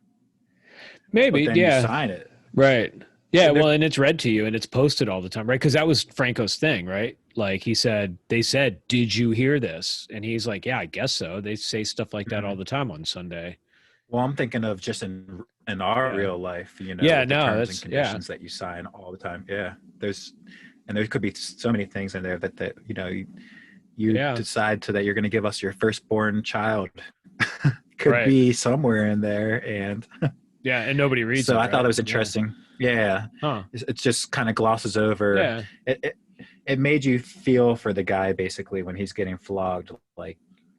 but Maybe. then you Yeah. sign it. Right. Yeah. There, Well, and it's read to you and it's posted all the time, right? Because that was Franco's thing, right? Like they said, did you hear this? And he's like, yeah, I guess so. They say stuff like that all Mhm. the time on Sunday. Well, I'm thinking of just in our Yeah. real life, Yeah. with the No, terms and that's, yeah. conditions that you sign all the time. Yeah, there could be so many things in there that you Yeah. decide that you're going to give us your firstborn child. Could Right. be somewhere in there, and Yeah. And nobody reads so it, I thought right? it was Yeah. interesting. Yeah, Huh. it just kind of glosses over. Yeah. It made you feel for the guy basically when he's getting flogged, like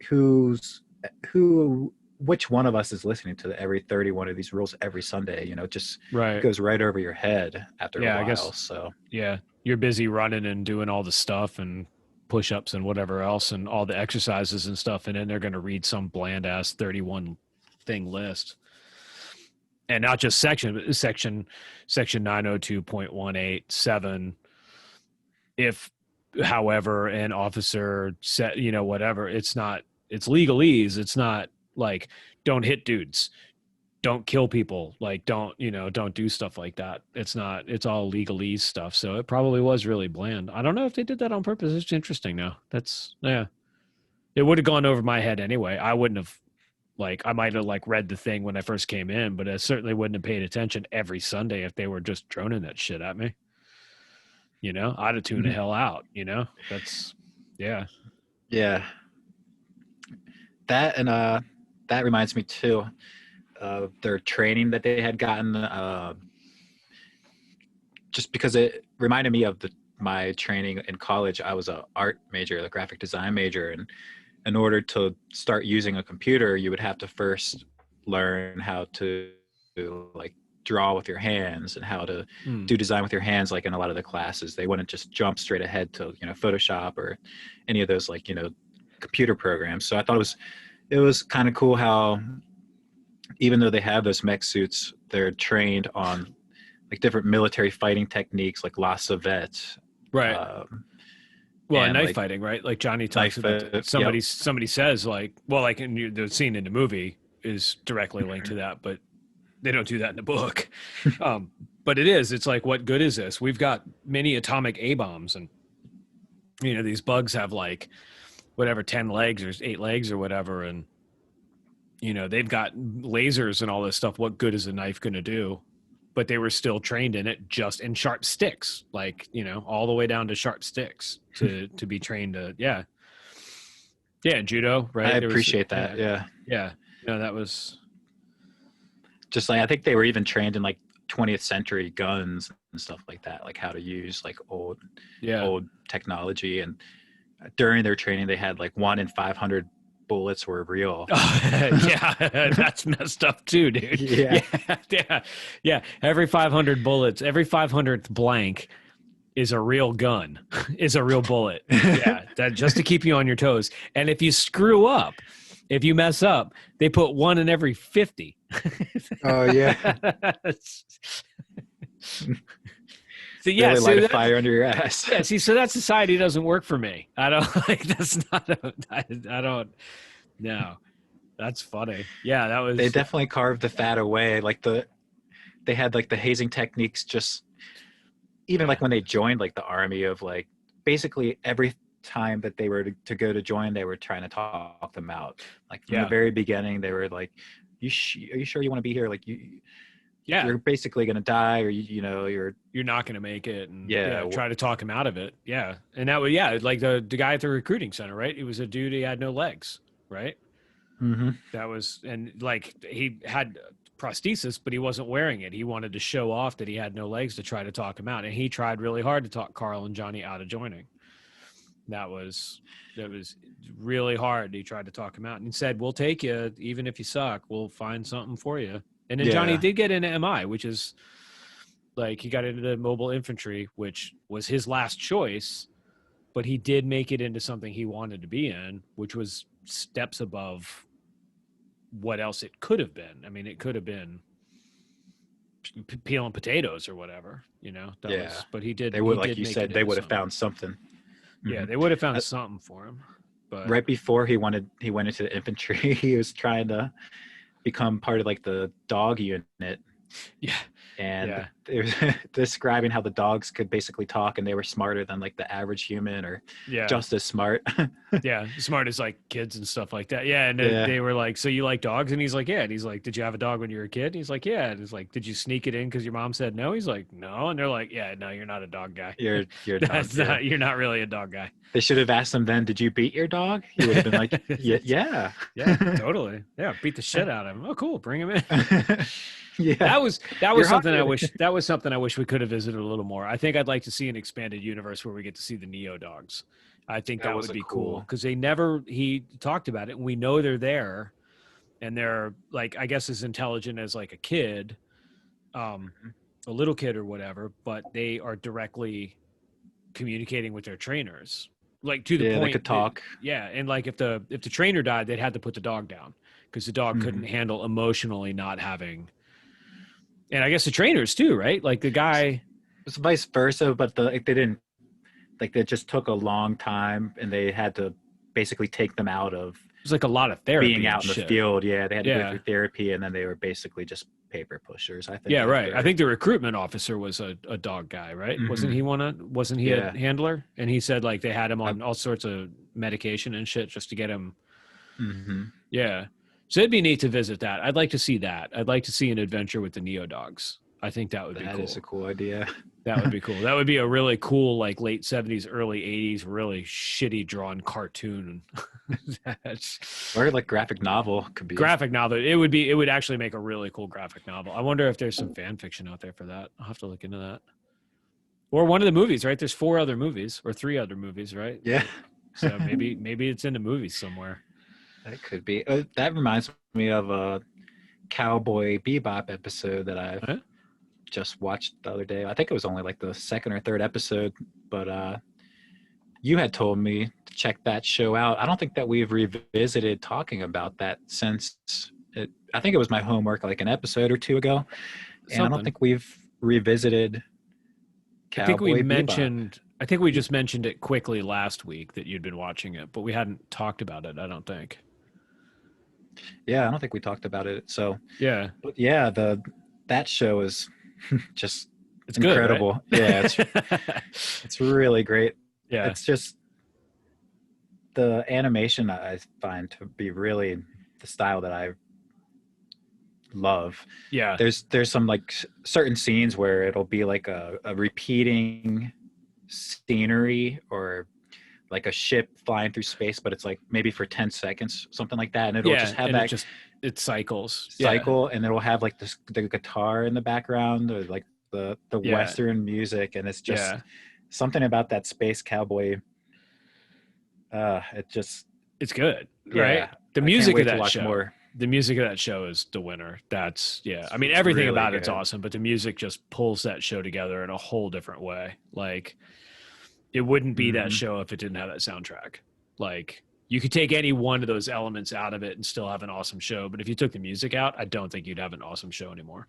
who's who which one of us is listening to every 31 of these rules every Sunday. It just Right. goes right over your head after a Yeah. I while. guess, So yeah. You're busy running and doing all the stuff and push ups and whatever else and all the exercises and stuff. And then they're going to read some bland ass 31 thing list. And not just section 902.187. If, however, an officer said, whatever, it's legalese. It's not like, don't hit dudes, don't kill people, like don't do stuff like that. It's all legalese stuff. So it probably was really bland. I don't know if they did that on purpose. It's interesting now. That's, yeah, it would have gone over my head anyway. I wouldn't have, like, I might have like read the thing when I first came in, but I certainly wouldn't have paid attention every Sunday if they were just droning that shit at me. I'd have tuned the hell out. That's, yeah. yeah, that reminds me too of their training that they had gotten. Just because it reminded me of my training in college. I was a art major, a graphic design major, and in order to start using a computer, you would have to first learn how to like draw with your hands and how to Mm. do design with your hands. Like in a lot of the classes, they wouldn't just jump straight ahead to Photoshop or any of those like computer programs. So I thought it was kind of cool how even though they have those mech suits, they're trained on like different military fighting techniques like La Savette. Right. Um, Well, and knife like fighting, right? Like Johnny talks knife, about yep. somebody says like, well, like in the scene in the movie is directly linked to that, but they don't do that in the book. But it's like, what good is this? We've got many atomic A bombs, and these bugs have like whatever 10 legs or 8 legs or whatever, and they've got lasers and all this stuff. What good is a knife going to do? But they were still trained in it, just in sharp sticks, like all the way down to sharp sticks to be trained to, yeah, judo, I right? There was, appreciate that. yeah, Yeah. yeah, no, that was, Just like I think they were even trained in like 20th century guns and stuff like that, like how to use like yeah. old technology. And during their training, they had like 1 in 500 bullets were real. Yeah, that's messed up too, dude. Yeah. Yeah, yeah, yeah. Every 500 bullets, every 500th blank is a real gun, is a real bullet. Yeah, that just to keep you on your toes. And if you screw up, if you mess up, they put 1 in every 50. Oh yeah. So yeah, Really so light a fire under your ass. yeah, see, so that society doesn't work for me. I don't like, that's not I don't, no. That's funny. Yeah, that They was, definitely carved the fat away. Like they had like the hazing techniques just even yeah, like when they joined like the army of like basically every time that they were to go to join, they were trying to talk them out. Like from the yeah, very beginning, they were like, are you sure you want to be here? Like yeah. you're basically going to die or You're not going to make it, and yeah. yeah, try to talk him out of it. Yeah, and that was, yeah, like the guy at the recruiting center, right? He was a dude. He had no legs, right? Mm-hmm. That was, and like he had prosthesis, but he wasn't wearing it. He wanted to show off that he had no legs to try to talk him out, and he tried really hard to talk Carl and Johnny out of joining. That was really hard. He tried to talk him out and he said, "We'll take you, even if you suck. We'll find something for you." And then Johnny Yeah. did get into MI, which is like he got into the mobile infantry, which was his last choice. but he did make it into something he wanted to be in, which was steps above what else it could have been. I mean, it could have been peeling potatoes or whatever, but he did. They would, He like did you make said, it they into would have something. found something. Yeah, Mhm. they would have found something for him. But right before he went into the infantry, he was trying to become part of like the dog unit. yeah, And yeah, it was describing how the dogs could basically talk and they were smarter than like the average human, or yeah. just as smart. Yeah, smart as like kids and stuff like that. Yeah, and Yeah. they were like, "So you like dogs?" And he's like, "Yeah." And he's like, "Did you have a dog when you were a kid?" And he's like, "Yeah." And he's like, "Did you sneak it in because your mom said no?" He's like, "No." And they're like, "Yeah, no, you're not a dog guy. You're a dog. That's Yeah. not. You're not really a dog guy." They should have asked him then, did you beat your dog? He would have been like, yeah. Yeah, totally. Yeah, beat the shit out of him. Oh, cool. Bring him in. Yeah. That was You're something I hired. wish that was something I wish we could have visited a little more. I think I'd like to see an expanded universe where we get to see the Neo dogs. I think that was would a be cool cool. because he talked about it and we know they're there and they're like, I guess as intelligent as like a kid, um, a little kid or whatever, but they are directly communicating with their trainers, like to the Yeah, they point could that, talk. yeah. And like if the trainer died, they'd had to put the dog down because the dog couldn't Mhm. handle emotionally not having. And I guess the trainers too, right? Like the guy. It's vice versa, but like they didn't, like it just took a long time and they had to basically take them out of There's like a lot of therapy being and out in the shit. field. Yeah, they had to go Yeah. through therapy and then they were basically just paper pushers, I think. Yeah, right. I After. think the recruitment officer was a dog guy, right? Wasn't Mhm. he wasn't he Yeah. a handler? And he said like they had him I, on all sorts of medication and shit just to get him. mhm. Yeah. So it'd be neat to visit that. I'd like to see that. I'd like to see an adventure with the Neo dogs. I think that would be That is a cool. cool idea. That would be cool. That would be a really cool, like late 70s, early 80s, really shitty drawn cartoon. That's Or like graphic novel could be. graphic novel. It would actually make a really cool graphic novel. I wonder if there's some fan fiction out there for that. I'll have to look into that. Or one of the movies, right? There's 4 other movies or 3 other movies, right? Yeah. So maybe it's in the movies somewhere. That could be. That reminds me of a Cowboy Bebop episode that I Huh? just watched the other day. I think it was only like the second or third episode, but you had told me to check that show out. I don't think that we've revisited talking about that since it. I think it was my homework like an episode or 2 ago, and I don't think we've revisited Cowboy Bebop. I think we just mentioned it quickly last week that you'd been watching it, but we hadn't talked about it, I don't think. Yeah, I don't think we talked about it. So, Yeah. but yeah, that show is just It's incredible. Good, right? Yeah, it's really great. Yeah. It's just the animation I find to be really the style that I love. Yeah. There's some like certain scenes where it'll be like a repeating scenery or like a ship flying through space, but it's like maybe for 10 seconds, something like that. And it'll just have that it cycles. cycle, and it'll have like the guitar in the background or like the Western music. And it's just something about that space cowboy. It's good, yeah, right? The music of that show. More. The music of that show is the winner. That's I mean, everything really about good. It's awesome, but the music just pulls that show together in a whole different way. Like it wouldn't be that show if it didn't have that soundtrack. Like you could take any one of those elements out of it and still have an awesome show. But if you took the music out, I don't think you'd have an awesome show anymore.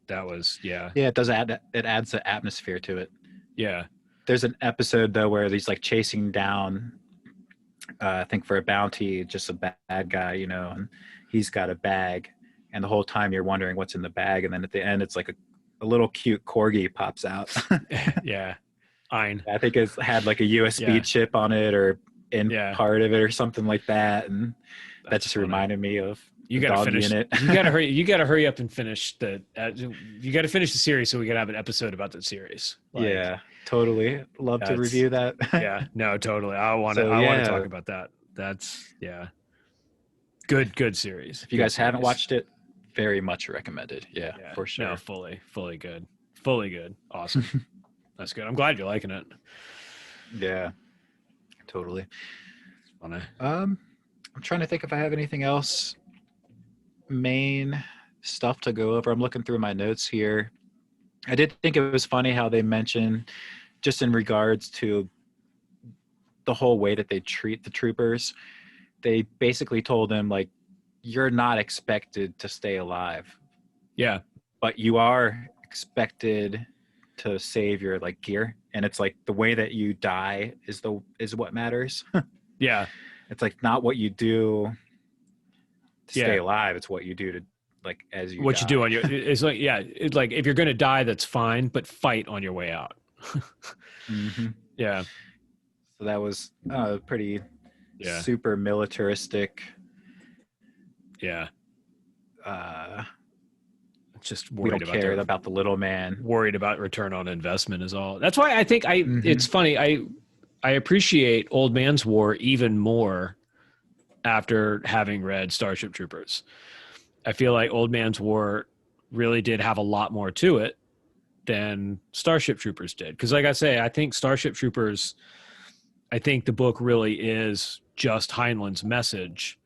That was, Yeah, it does add, it adds the atmosphere to it. Yeah. There's an episode though where he's like chasing down, I think for a bounty, just a bad guy, and he's got a bag, and the whole time you're wondering what's in the bag, and then at the end it's like a little cute corgi pops out. Yeah. I think it's had like a USB chip on it or in part of it or something like that, and that just reminded me of you got to finish unit. You got to hurry up and finish you got to finish the series so we can have an episode about that series. Yeah, totally. Love to review that. Yeah, no, totally. I want to talk about that. That's good series. If you guys haven't watched it, very much recommended. Yeah, for sure. No, fully good. Awesome. That's good. I'm glad you're liking it. Yeah, totally. Funny. I'm trying to think if I have anything else main stuff to go over. I'm looking through my notes here. I did think it was funny how they mentioned just in regards to the whole way that they treat the troopers. They basically told them, like, you're not expected to stay alive. Yeah. But you are expected to save your like gear. And it's like the way that you die is what matters. Yeah. It's like not what you do to Yeah. stay alive, it's what you do to like as you What die. you do on your, it's like, yeah, it's like if you're going to die, that's fine, but fight on your way out. Mm-hmm. Yeah. So that was pretty Yeah. super militaristic. Yeah. Just We worried don't care about about the little man. worried about return on investment is all. That's why I think Mm-hmm. it's funny. I appreciate Old Man's War even more after having read Starship Troopers. I feel like Old Man's War really did have a lot more to it than Starship Troopers did. Because like I say, I think Starship Troopers, I think the book really is just Heinlein's message.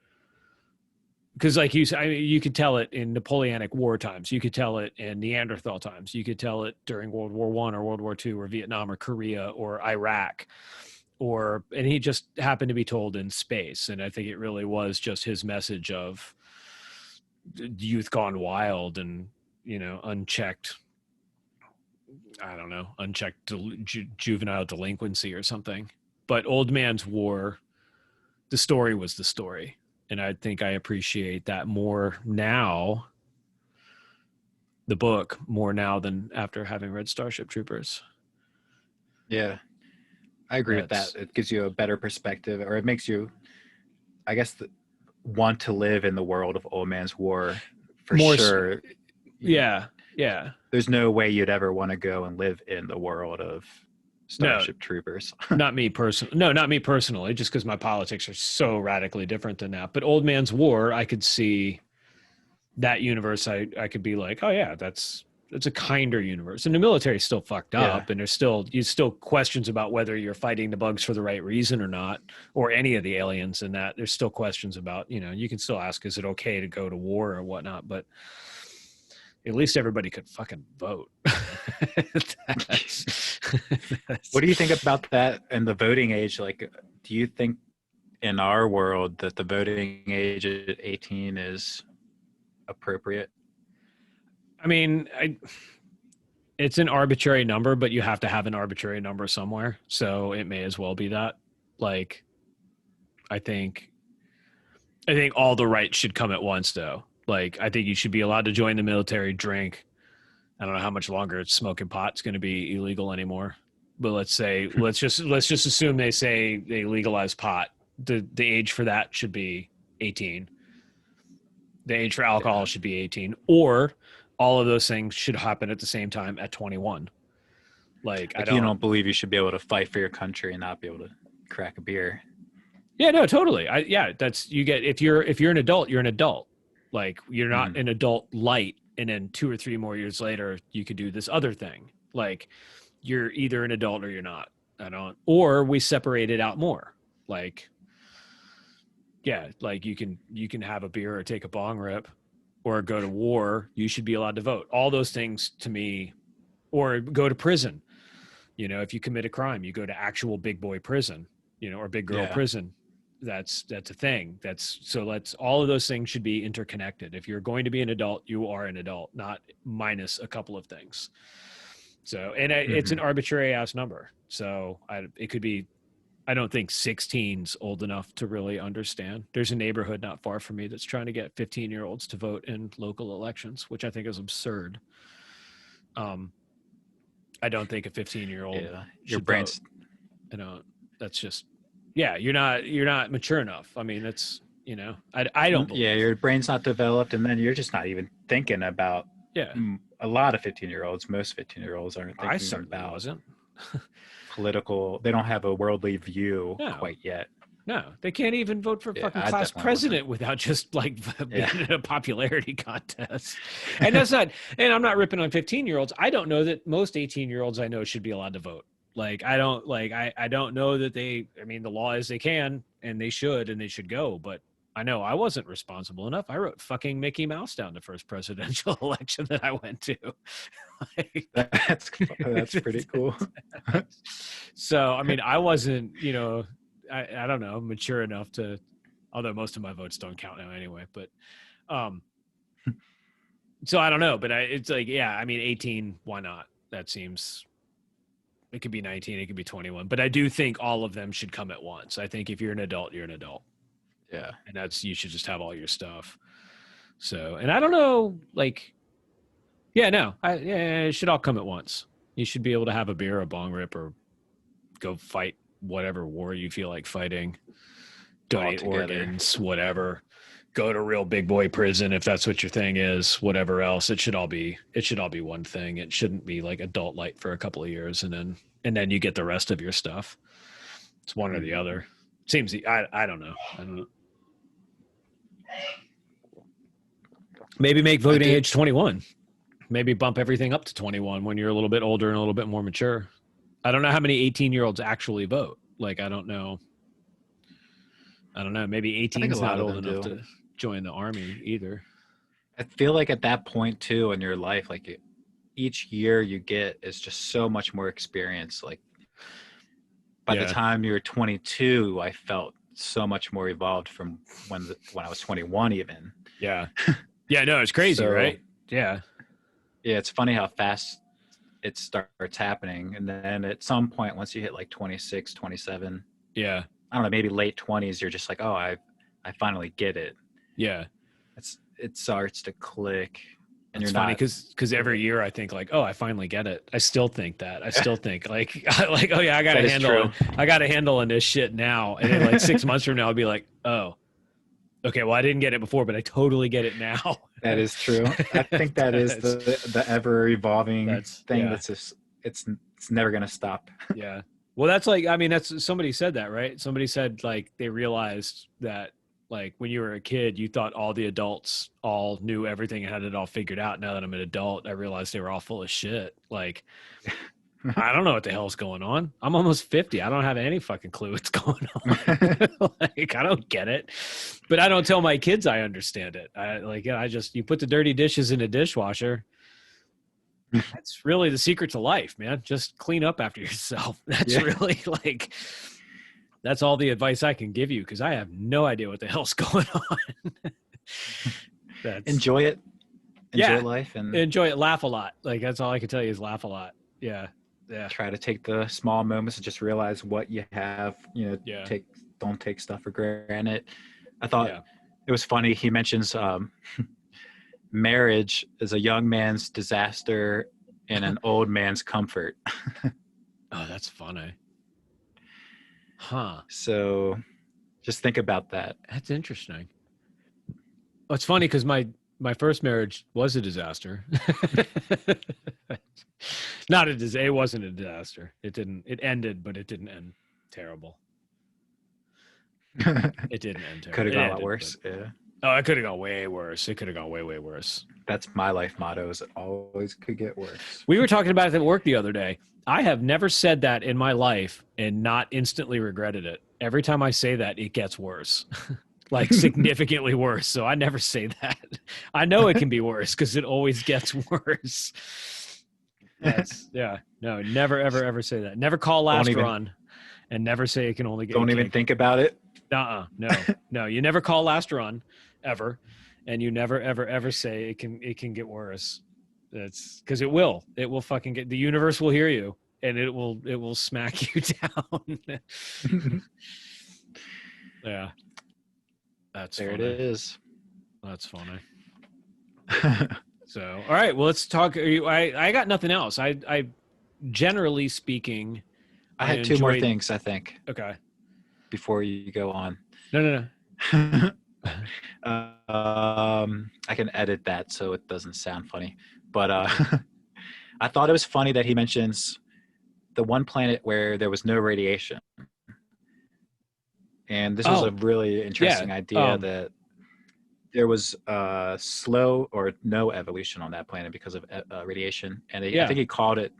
Because like you could tell it in Napoleonic War times. You could tell it in Neanderthal times. You could tell it during World War I or World War II or Vietnam or Korea or Iraq. And he just happened to be told in space. And I think it really was just his message of youth gone wild and, unchecked, I don't know, unchecked juvenile delinquency or something. But Old Man's War, the story was the story. And I think I appreciate that more now, the book, more now than after having read Starship Troopers. Yeah, I agree with that. It gives you a better perspective, or it makes you, I guess, want to live in the world of Old Man's War for sure. Yeah. There's no way you'd ever want to go and live in the world of Starship Troopers. Not me personally. No, not me personally, just because my politics are so radically different than that. But Old Man's War, I could see that universe. I could be like, oh yeah, that's a kinder universe. And the military is still fucked up, and there's still questions about whether you're fighting the bugs for the right reason or not, or any of the aliens in that. There's still questions about, you can still ask, is it okay to go to war or whatnot? But at least everybody could fucking vote. What do you think about that and the voting age? Like, do you think in our world that the voting age at 18 is appropriate? I mean, it's an arbitrary number, but you have to have an arbitrary number somewhere. So it may as well be that. Like, I think all the rights should come at once, though. Like, I think you should be allowed to join the military, drink. I don't know how much longer smoking pot's going to be illegal anymore. But let's just assume they say they legalize pot. The age for that should be 18. The age for alcohol should be 18, or all of those things should happen at the same time at 21. Like you don't believe you should be able to fight for your country and not be able to crack a beer. Yeah, no, totally. If you're an adult, you're an adult. Like, you're not an adult light, and then 2 or 3 more years later, you could do this other thing. Like, you're either an adult or you're not. Or we separate it out more. Like, yeah, like you can have a beer or take a bong rip or go to war. You should be allowed to vote. All those things to me, or go to prison. If you commit a crime, you go to actual big boy prison, or big girl prison. That's a thing. All of those things should be interconnected. If you're going to be an adult, you are an adult, not minus a couple of things. So, and it's an arbitrary ass number. So it could be, I don't think 16's old enough to really understand. There's a neighborhood not far from me that's trying to get 15-year-olds to vote in local elections, which I think is absurd. I don't think a 15-year-old your brain's vote. That's just, you're not mature enough. I mean, that's, I don't believe. Yeah, your brain's not developed, and then you're just not even thinking about a lot of 15-year-olds. Most 15-year-olds aren't thinking I certainly about wasn't. political. They don't have a worldly view quite yet. No, they can't even vote for fucking class president without just like being in a popularity contest. And that's not, and I'm not ripping on 15-year-olds. I don't know that most 18-year-olds I know should be allowed to vote. Like, I don't know that the law is they can, and they should go, but I know I wasn't responsible enough. I wrote fucking Mickey Mouse down the first presidential election that I went to. That's pretty cool. So, I wasn't, I don't know, mature enough to, although most of my votes don't count now anyway, but so I don't know, but it's like, yeah, I mean, 18, why not? That seems, it could be 19, it could be 21, but I do think all of them should come at once. I think if you're an adult, you're an adult. Yeah. And you should just have all your stuff. So, and I don't know, like, yeah, no, it should all come at once. You should be able to have a beer, a bong rip, or go fight whatever war you feel like fighting, donate organs, whatever, go to real big boy prison if that's what your thing is, whatever else. It should all be one thing. It shouldn't be like adult light for a couple of years and then you get the rest of your stuff. It's one or the other. Seems I don't know. Maybe make voting age 21. Maybe bump everything up to 21 when you're a little bit older and a little bit more mature. I don't know how many 18-year-olds actually vote. Like, I don't know. Maybe 18 is not old enough to join the army either. I feel like at that point too in your life, like each year you get is just so much more experience. Like by the time you're 22, I felt so much more evolved from when I was 21 even. Yeah. Yeah, no, it's crazy, right? Yeah. Yeah, it's funny how fast it starts happening. And then at some point, once you hit like 26, 27, yeah, I don't know, maybe late 20s, you're just like, oh, I finally get it. Yeah. It starts to click. And it's funny because every year I think like, oh, I finally get it. I still think that. I still think like oh yeah, I got a handle on this shit now. And then like 6 months from now, I'll be like, oh, okay, well, I didn't get it before, but I totally get it now. That is true. I think that is the ever evolving thing. Yeah. That's just, it's never going to stop. Yeah. Well, that's like, I mean, that's, somebody said that, right? Somebody said like, they realized that like when you were a kid, you thought all the adults all knew everything and had it all figured out. Now that I'm an adult, I realized they were all full of shit. Like, I don't know what the hell's going on. I'm almost 50. I don't have any fucking clue what's going on. Like, I don't get it, but I don't tell my kids I understand it. You put the dirty dishes in a dishwasher. That's really the secret to life, man. Just clean up after yourself. That's really like, that's all the advice I can give you. Cause I have no idea what the hell's going on. Enjoy it. Enjoy life and enjoy it. Laugh a lot. Like, that's all I can tell you is laugh a lot. Yeah. Yeah. Try to take the small moments and just realize what you have, don't take stuff for granted. I thought it was funny. He mentions marriage is a young man's disaster and an old man's comfort. Oh, that's funny. Huh. So just think about that. That's interesting. Oh, it's funny because my first marriage was a disaster. It wasn't a disaster. It ended, but it didn't end terrible. It didn't end terrible. Could have gone a lot worse. Yeah. Oh, it could have gone way worse. It could have gone way, way worse. That's my life motto, is it always could get worse. We were talking about it at work the other day. I have never said that in my life and not instantly regretted it. Every time I say that, it gets worse. Like significantly worse. So I never say that. I know it can be worse because it always gets worse. No, never, ever, ever say that. Never call last run and never say it can only get. Don't even think about it. No, you never call last run ever. And you never, ever, ever say it can get worse. That's because it will fucking the universe will hear you and it will smack you down. Yeah. That's there funny. It is. That's funny. So, all right, well, let's talk. I got nothing else. I generally speaking, I had two more things, I think. Okay. Before you go on. No. I can edit that so it doesn't sound funny. But I thought it was funny that he mentions the one planet where there was no radiation. And this was a really interesting idea that there was slow or no evolution on that planet because of radiation. And I think he called it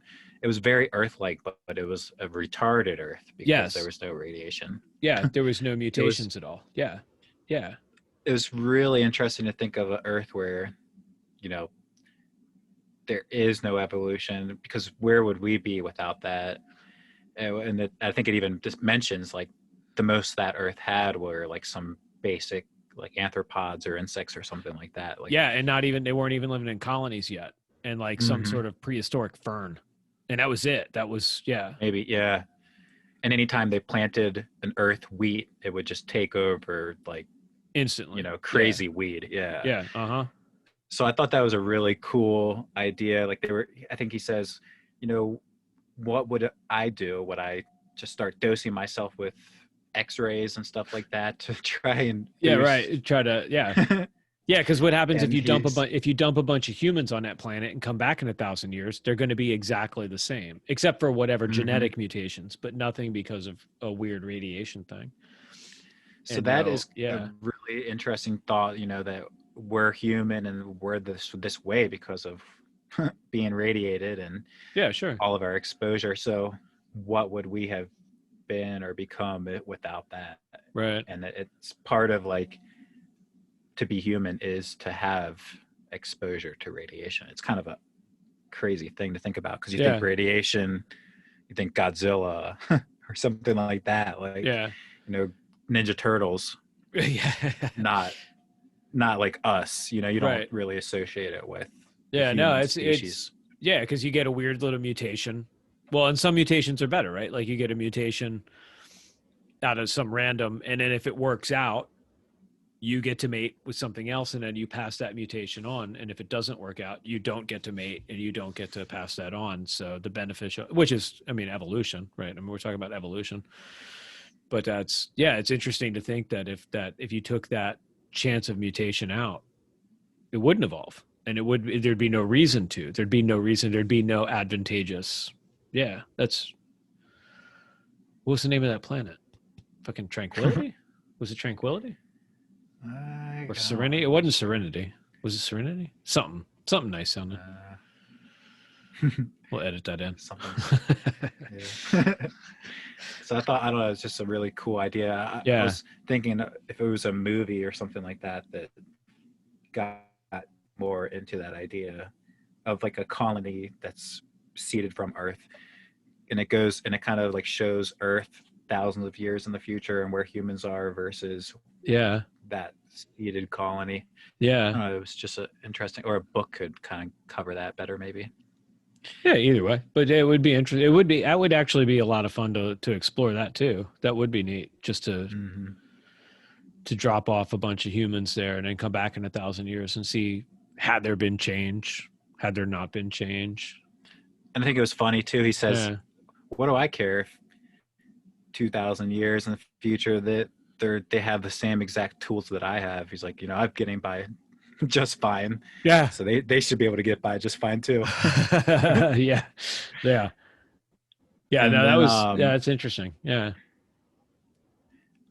was very Earth-like, but it was a retarded Earth because there was no radiation. Yeah, there was no mutations at all. Yeah. It was really interesting to think of an Earth where, there is no evolution, because where would we be without that? And I think it even just mentions like the most that Earth had were like some basic like arthropods or insects or something like that. Like, yeah, and they weren't even living in colonies yet, and like some mm-hmm. sort of prehistoric fern, and that was it. That was yeah, Maybe, yeah. And anytime they planted an Earth wheat, it would just take over like, instantly. crazy weed. Yeah. Yeah. Uh huh. So I thought that was a really cool idea. Like I think he says, what would I do? Would I just start dosing myself with X-rays and stuff like that to try and Yeah. boost? Right. Try to. Yeah. Yeah. Because what happens if And you dump a bunch of humans on that planet and come back in 1,000 years? They're going to be exactly the same, except for whatever Mhm. genetic mutations, but nothing because of a weird radiation thing. So And that is a yeah. really interesting thought, that we're human and we're this way because of being radiated and Yeah. Sure. all of our exposure. So what would we have been or become without that? Right. And it's part of like, to be human is to have exposure to radiation. It's kind of a crazy thing to think about because you think Yeah. radiation, you think Godzilla or something like that, like, Yeah. Ninja Turtles, Yeah. not like us, you don't Right. really associate it with the Yeah. No, human it's species. yeah, because you get a weird little mutation. Well, and some mutations are better, right? Like you get a mutation out of some random, and then if it works out, you get to mate with something else, and then you pass that mutation on. And if it doesn't work out, you don't get to mate, and you don't get to pass that on. So the beneficial, which is, I mean, evolution, right? I mean, we're talking about evolution, but it's interesting to think that if you took that chance of mutation out, it wouldn't evolve, and there'd be no reason to. There'd be no advantageous. Yeah, what's the name of that planet? Fucking Tranquility? Was it Tranquility? I Or don't Serenity? It wasn't understand. Serenity. Was it Serenity? Something nice sounding. We'll edit that in. Something. Yeah. So I don't know, it's just a really cool idea. I Yeah. was thinking if it was a movie or something like that got more into that idea of like a colony that's seeded from Earth, and it kind of like shows Earth thousands of years in the future and where humans are versus Yeah. that seeded colony. I Yeah. don't know, it was just interesting, or a book could kind of cover that better maybe. Yeah. Either way, but it would be interesting. That would actually be a lot of fun to explore that too. That would be neat, just Mm-hmm. to drop off a bunch of humans there and then come back in 1,000 years and see had there been change, had there not been change. And I think it was funny too. He says, Yeah. what do I care if 2,000 years in the future that they have the same exact tools that I have? He's like, I'm getting by just fine. Yeah. So they should be able to get by just fine too. Yeah. Yeah. Yeah. And No, then that's interesting. Yeah.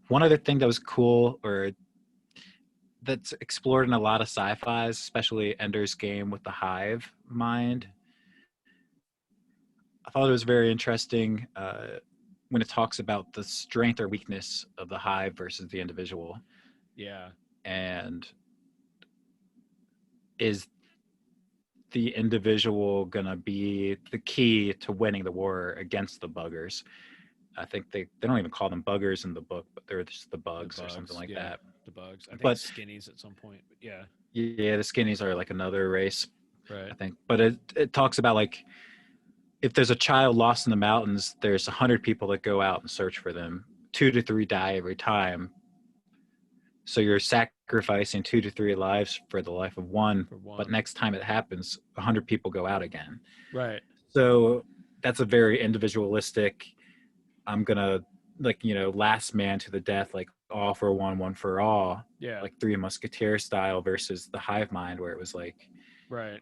one other thing that was cool, or that's explored in a lot of sci-fis, especially Ender's Game with the hive mind. I thought it was very interesting when it talks about the strength or weakness of the hive versus the individual. Yeah. And is the individual gonna be the key to winning the war against the buggers? I think they don't even call them buggers in the book, but they're just the bugs or something like that. The bugs. I think But skinnies at some point. But yeah. yeah, the skinnies are like another race, Right. I think. But it talks about like, if there's a child lost in the mountains, there's 100 people that go out and search for them. 2 to 3 die every time. So you're sacrificing 2 to 3 lives for the life of one. But next time it happens, 100 people go out again. Right. So that's a very individualistic, I'm going to, like, last man to the death, like all for one for all. Yeah. Like Three Musketeers style versus the hive mind, where it was like, right.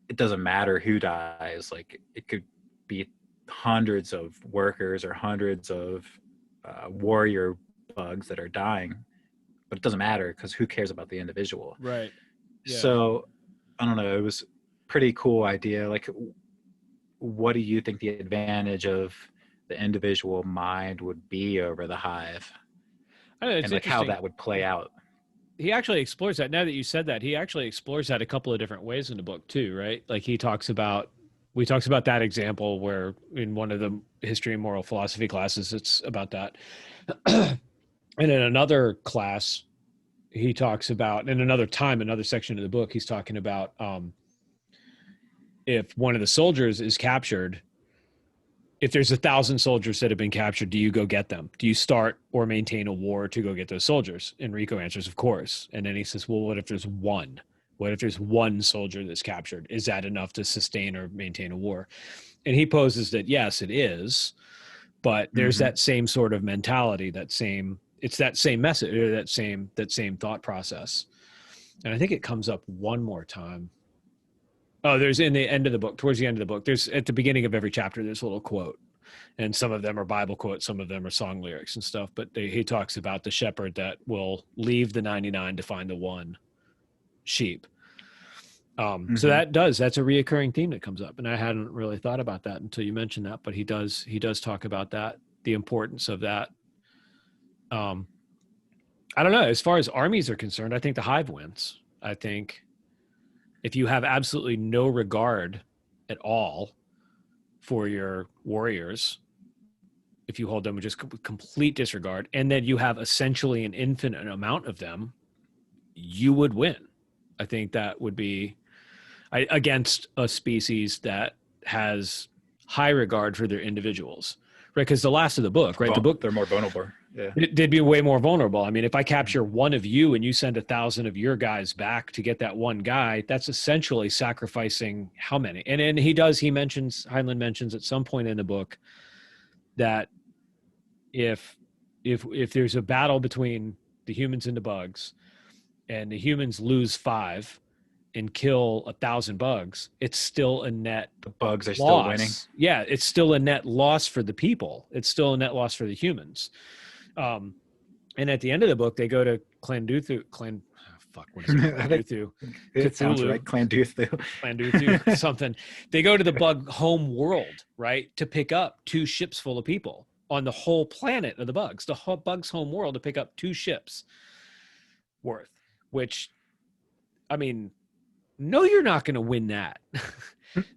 It doesn't matter who dies. Like it could be hundreds of workers or hundreds of warrior bugs that are dying, but it doesn't matter because who cares about the individual? Right. Yeah. So I don't know. It was pretty cool idea. Like, what do you think the advantage of the individual mind would be over the hive? I know, it's and like how interesting. that would play out. He actually explores that. Now that you said that, he actually explores that a couple of different ways in the book too, right? Like he talks about We talked about that example where in one of the history and moral philosophy classes, it's about that. And in another class, he talks about, in another time, another section of the book, he's talking about if one of the soldiers is captured, if there's 1,000 soldiers that have been captured, do you go get them? Do you start or maintain a war to go get those soldiers? And Rico answers, of course. And then he says, well, what if there's one? What if there's one soldier that's captured? Is that enough to sustain or maintain a war? And he poses that, yes, it is. But there's that same sort of mentality, it's that same message, or that same thought process. And I think it comes up one more time. Oh, there's in the end of the book, towards the end of the book, there's at the beginning of every chapter, there's a little quote. And some of them are Bible quotes, some of them are song lyrics and stuff. But he talks about the shepherd that will leave the 99 to find the one sheep. So that's a reoccurring theme that comes up. And I hadn't really thought about that until you mentioned that, but he does talk about that, the importance of that. I don't know. As far as armies are concerned, I think the hive wins. I think if you have absolutely no regard at all for your warriors, if you hold them with just complete disregard, and then you have essentially an infinite amount of them, you would win. I think that would be against a species that has high regard for their individuals, right? Because the last of the book, right? The book, they're more vulnerable. Yeah, they'd be way more vulnerable. I mean, if I capture one of you and you send 1,000 of your guys back to get that one guy, that's essentially sacrificing how many? And Heinlein mentions at some point in the book that if there's a battle between the humans and the bugs, and the humans lose 5 and kill 1,000 bugs, it's still a net the bugs are loss. Still winning. Yeah, it's still a net loss for the people. It's still a net loss for the humans. And at the end of the book, they go to Clanduthu. What is it? Clanduthu. It sounds right. Clanduthu, something. They go to the bug home world, right, to pick up 2 ships full of people on the whole planet of the bugs. The whole bugs home world to pick up 2 ships worth. Which, I mean, no, you're not going to win that.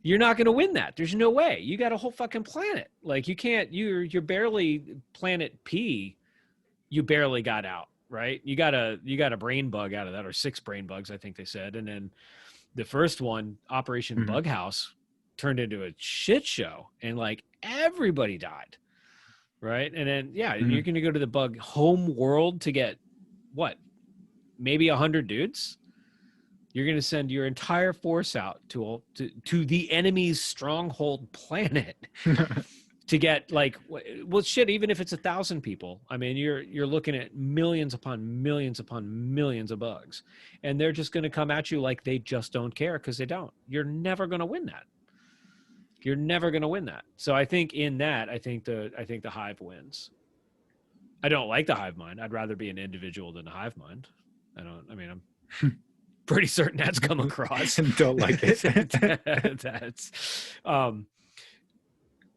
You're not going to win that. There's no way. You got a whole fucking planet. Like, you can't. You're barely planet P. You barely got out, right? You got a brain bug out of that, or 6 brain bugs, I think they said. And then the first one, Operation Bug House, turned into a shit show, and like everybody died, right? And then you're going to go to the bug home world to get what? Maybe 100 dudes. You're going to send your entire force out to the enemy's stronghold planet to get like, well, shit, even if it's 1,000 people, I mean, you're looking at millions upon millions upon millions of bugs, and they're just going to come at you like they just don't care, because they don't. You're never going to win that. You're never going to win that. So I think in that, I think the hive wins. I don't like the hive mind. I'd rather be an individual than a hive mind. I'm pretty certain that's come across. Don't like it.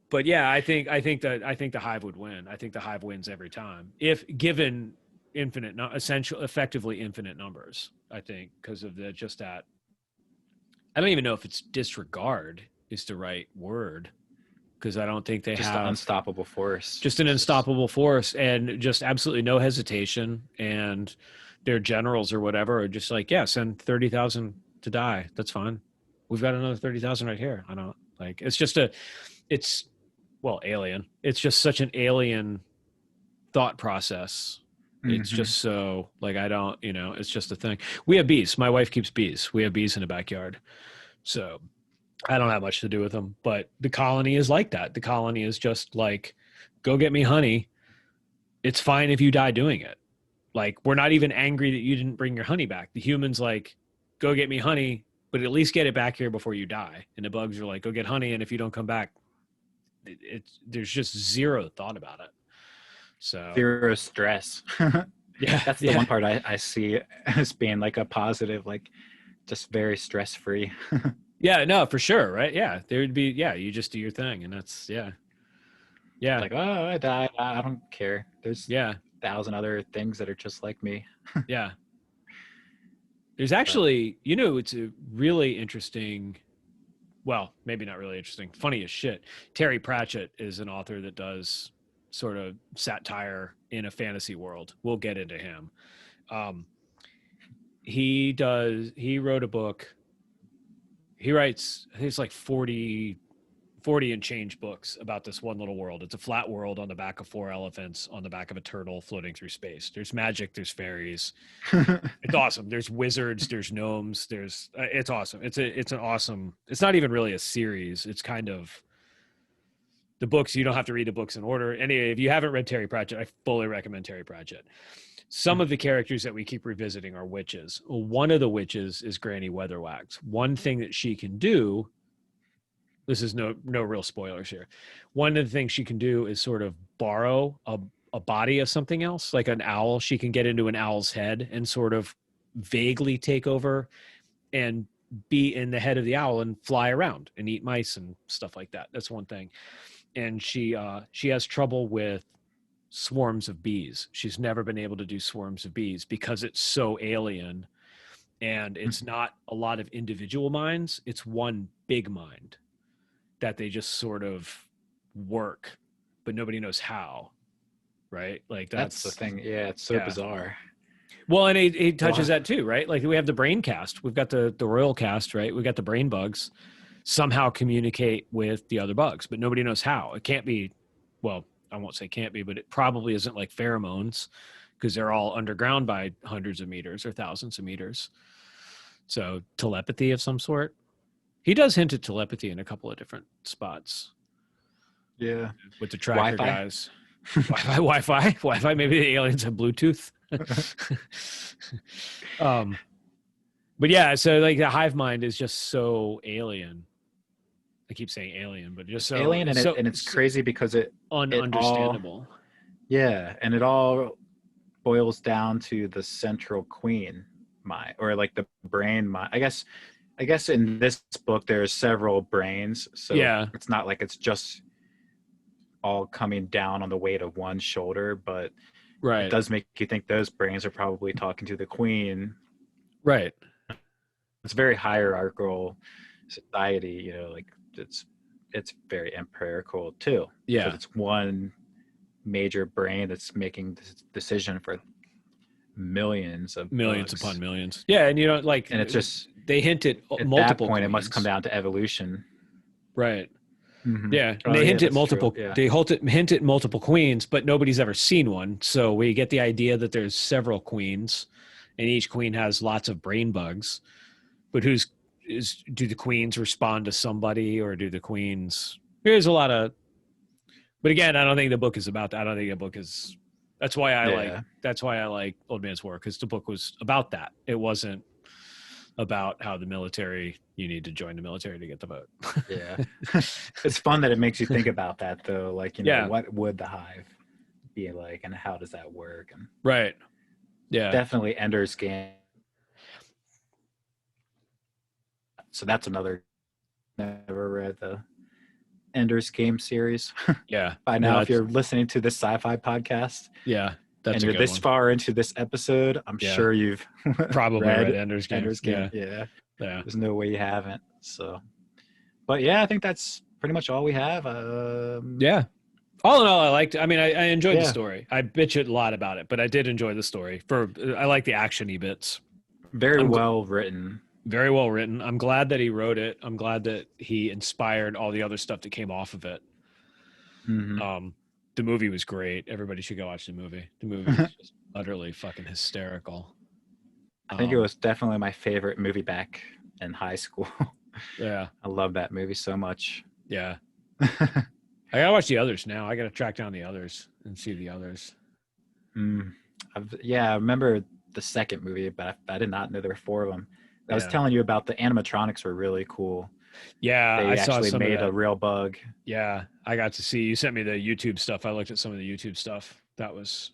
But yeah, I think the hive would win. I think the hive wins every time if given effectively infinite numbers. I think because of that. I don't even know if it's disregard is the right word, because I don't think they just have an unstoppable force. Just an unstoppable force, and just absolutely no hesitation. And their generals or whatever are just like, yeah, send 30,000 to die. That's fine. We've got another 30,000 right here. I don't like. Alien. It's just such an alien thought process. It's just so like, I don't, it's just a thing. We have bees. My wife keeps bees. We have bees in the backyard. So I don't have much to do with them, but the colony is like that. The colony is just like, go get me honey. It's fine if you die doing it. Like, we're not even angry that you didn't bring your honey back. The humans like, go get me honey, but at least get it back here before you die. And the bugs are like, go get honey, and if you don't come back, there's just zero thought about it. So zero stress. Yeah, that's the one part I see as being like a positive, like just very stress free. Yeah, no, for sure, right? Yeah, there would be. Yeah, you just do your thing, and that's yeah. Like, oh, I died. I don't care. There's 1,000 other things that are just like me. Yeah. There's actually, it's a really interesting well, maybe not really interesting, funny as shit. Terry Pratchett is an author that does sort of satire in a fantasy world. We'll get into him. He wrote a book. He writes, I think it's like 40 and change books about this one little world. It's a flat world on the back of 4 elephants on the back of a turtle floating through space. There's magic, there's fairies. It's awesome. There's wizards, there's gnomes, it's awesome. It's an awesome, it's not even really a series. It's kind of the books. You don't have to read the books in order. Anyway, if you haven't read Terry Pratchett, I fully recommend Terry Pratchett. Some of the characters that we keep revisiting are witches. One of the witches is Granny Weatherwax. One thing that she can do, this is no real spoilers here. One of the things she can do is sort of borrow a body of something else, like an owl. She can get into an owl's head and sort of vaguely take over and be in the head of the owl and fly around and eat mice and stuff like that. That's one thing. And she has trouble with swarms of bees. She's never been able to do swarms of bees because it's so alien, and it's not a lot of individual minds. It's one big mind that they just sort of work, but nobody knows how, right? Like that's the thing. Yeah, it's so bizarre. Well, and it touches that too, right? Like we have the brain cast. We've got the royal cast, right? We got the brain bugs somehow communicate with the other bugs, but nobody knows how. It can't be, well, I won't say can't be, but it probably isn't like pheromones because they're all underground by hundreds of meters or thousands of meters. So telepathy of some sort. He does hint at telepathy in a couple of different spots. Yeah. With the tracker guys. Wi-Fi. Maybe the aliens have Bluetooth. But yeah, so like the hive mind is just so alien. I keep saying alien, but just so alien, and it's crazy because it ununderstandable. And it all boils down to the central queen mind, or like the brain mind. I guess in this book there's several brains, so it's not like it's just all coming down on the weight of one shoulder, but it does make you think those brains are probably talking to the queen. Right. It's a very hierarchical society, you know, like it's very empirical too. Yeah. It's one major brain that's making this decision for millions upon millions. Yeah, and you know, like, and it's just they hint at multiple. At that point, queens. it must come down to evolution. Right. Mm-hmm. Yeah, and they hint at multiple. They hint at multiple queens, but nobody's ever seen one. So we get the idea that there's several queens, and each queen has lots of brain bugs. But do the queens respond to somebody, or do the queens? There's a lot of. But again, I don't think the book is about that. I don't think the book is. That's why I like Old Man's War, because the book was about that. It wasn't about how the military, you need to join the military to get the vote. Yeah. It's fun that it makes you think about that though. Like, you know, what would the hive be like and how does that work? And right. Yeah. Definitely Ender's Game. So that's another, never read the Ender's Game series. Yeah. By now, if you're listening to this sci-fi podcast. Yeah. And you're this far into this episode, I'm sure you've probably read Ender's Game. Yeah. There's no way you haven't. So, but yeah, I think that's pretty much all we have. Yeah. All in all, I enjoyed the story. I bitch a lot about it, but I did enjoy the story. I like the action-y bits. Very well written. Very well written. I'm glad that he wrote it. I'm glad that he inspired all the other stuff that came off of it. Mm-hmm. The movie was great. Everybody should go watch the movie. The movie was just utterly fucking hysterical. I think it was definitely my favorite movie back in high school. Yeah. I love that movie so much. Yeah. I gotta watch the others now. I gotta track down the others and see the others. I remember the second movie, but I did not know there were 4 of them. I was telling you about the animatronics were really cool. Yeah, they saw actually some made of that. a real bug. Yeah, I got to see. You sent me the YouTube stuff. I looked at some of the YouTube stuff. That was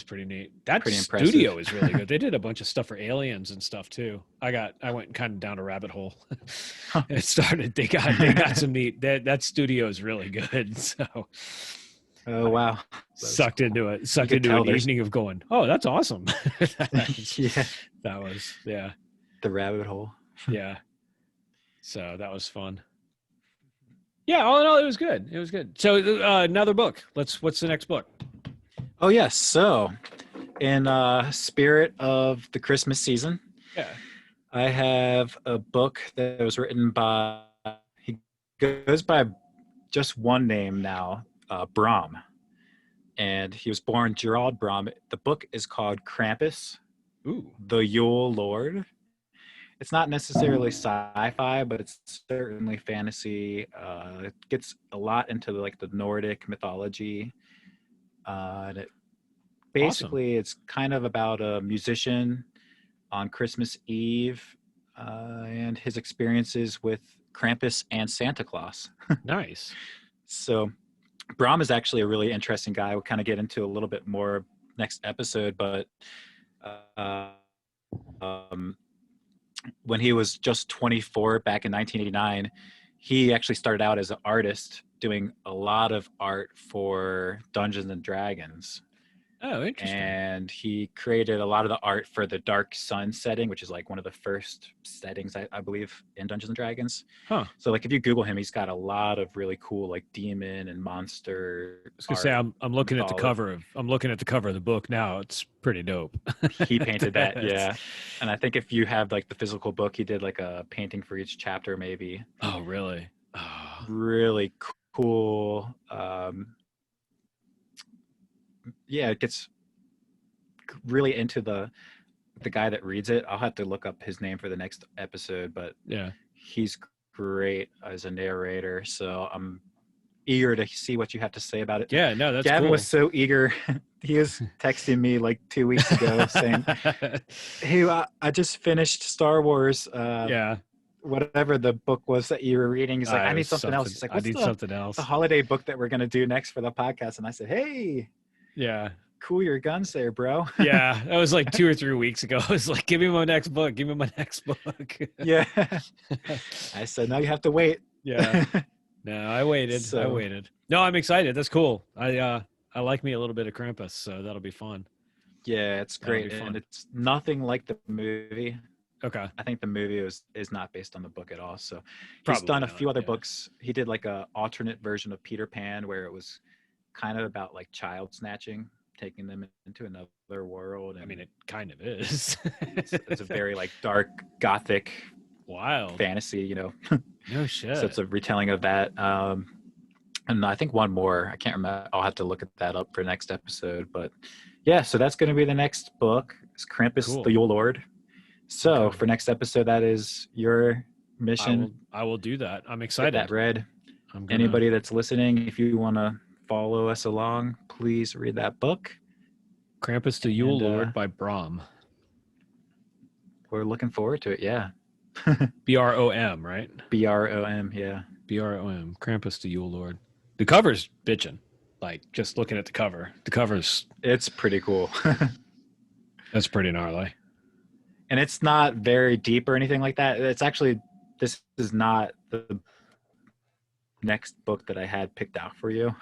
pretty neat. That pretty studio is really good. They did a bunch of stuff for aliens and stuff too. I went kind of down a rabbit hole. It started. They got some neat. That studio is really good. So. Oh wow! Sucked into it. Sucked into an evening of going. Oh, that's awesome. Yeah. That was the rabbit hole. Yeah. So that was fun. Yeah, all in all, it was good. It was good. So another book. What's the next book? Oh yes. So in spirit of the Christmas season, Yeah. I have a book that was written by, he goes by just one name now, Brahm. And he was born Gerald Brahm. The book is called Krampus, Ooh. the Yule Lord. It's not necessarily sci-fi, but it's certainly fantasy. It gets a lot into like the Nordic mythology. And Awesome. basically, it's kind of about a musician on Christmas Eve and his experiences with Krampus and Santa Claus. Nice. So Brahm is actually a really interesting guy. We'll kind of get into a little bit more next episode, but uh, um, when he was just 24 back in 1989, he actually started out as an artist doing a lot of art for Dungeons and Dragons. Oh, interesting. And he created a lot of the art for the Dark Sun setting, which is like one of the first settings, I believe, in Dungeons and Dragons. Huh. So like if you Google him, he's got a lot of really cool like demon and monster I was gonna say art. I'm looking at the Mythology. cover of the book now. It's pretty dope. He painted that, It's- yeah. And I think if you have like the physical book, he did like a painting for each chapter, maybe. oh, really? Oh, Really cool. Yeah, it gets really into the guy that reads it. I'll have to look up his name for the next episode, but yeah. he's great as a narrator. So I'm eager to see what you have to say about it. Yeah. No, that's Gavin cool. was so eager. He was texting me like 2 weeks ago saying, "Hey, I just finished Star Wars. yeah. Whatever the book was that you were reading." He's like, It "I need was something else." He's like, I "What's need the something else. holiday book that we're gonna do next for the podcast?" And I said, "Hey, Yeah. cool your guns there, bro." Yeah. That was like 2 or 3 weeks ago. I was like, give me my next book. Give me my next book. Yeah. I said, "No, you have to wait." Yeah. No, I waited. I So waited. No, I'm excited. That's cool. I like me a little bit of Krampus, so that'll be fun. yeah, it's That'll be great, and fun. it's nothing like the movie. Okay. I think the movie is not based on the book at all. So he's Probably done a not. few other Yeah. books. He did like a alternate version of Peter Pan where it was kind of about like child snatching, taking them into another world. And I mean, it kind of is. it's a very like dark gothic wild. fantasy, you know. No shit. So it's a retelling of that. And I think one more. I can't remember. I'll have to look at that up for next episode. But yeah, so that's going to be the next book. It's Krampus, Cool. the Yule Lord. So Okay. for next episode, that is your mission. I will do that. I'm Get excited. that read. I'm gonna... Anybody that's listening, if you want to follow us along, please read that book. Krampus the Yule Lord by Brahm. We're looking forward to it. Yeah. BROM, right? BROM. Yeah. BROM. Krampus the Yule Lord. The cover's bitchin'. Like just looking at the cover. The cover's It's pretty cool. that's pretty gnarly. And it's not very deep or anything like that. It's actually, this is not the next book that I had picked out for you.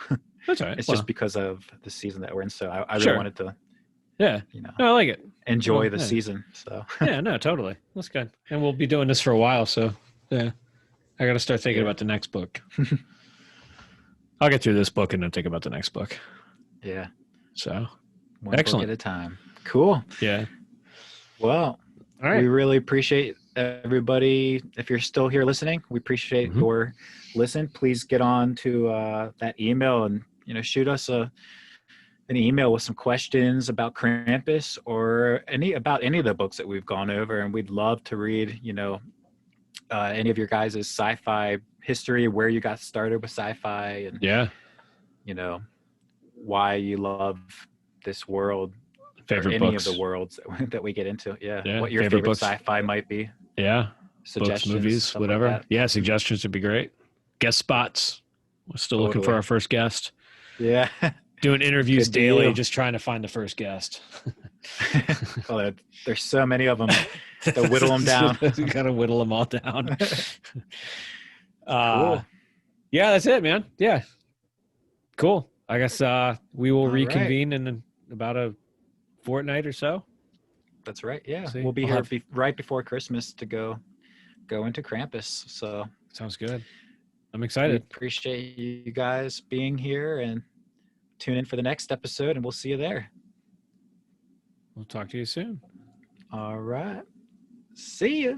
That's all right. It's just because of the season that we're in. So I really Sure. wanted to, yeah. you know, No, I like it. enjoy Well, the yeah. season. So Yeah, no, totally. That's good. And we'll be doing this for a while, so yeah. I got to start thinking Yeah. about the next book. I'll get through this book and then think about the next book. yeah, So one excellent. book at a time. Cool. Yeah. Well, All right. we really appreciate everybody. If you're still here listening, we appreciate Mhm. your listen. Please get on to that email and, you know, shoot us an email with some questions about Krampus or about any of the books that we've gone over. And we'd love to read, you know, any of your guys' sci-fi history, where you got started with sci-fi, and Yeah. you know, why you love this world, Favorite or any books. of the worlds that we get into. Yeah, What your favorite favorite books. sci-fi might be. Yeah. Suggestions, Books, movies, stuff whatever. like that. Yeah, suggestions would be great. Guest spots. We're still looking for Totally. our first guest. Yeah. Doing interviews Good daily, deal. just trying to find the first guest. Oh, there's so many of them. To whittle them down. You gotta whittle them all down. Cool. Yeah, that's it, man. Yeah. Cool. I guess we will All right. reconvene in about a fortnight or so. That's right. Yeah. See, We'll be we'll here right before Christmas to go into Krampus. So Sounds good. I'm We excited. appreciate you guys being here, and tune in for the next episode, and we'll see you there. We'll talk to you soon. All right. See ya.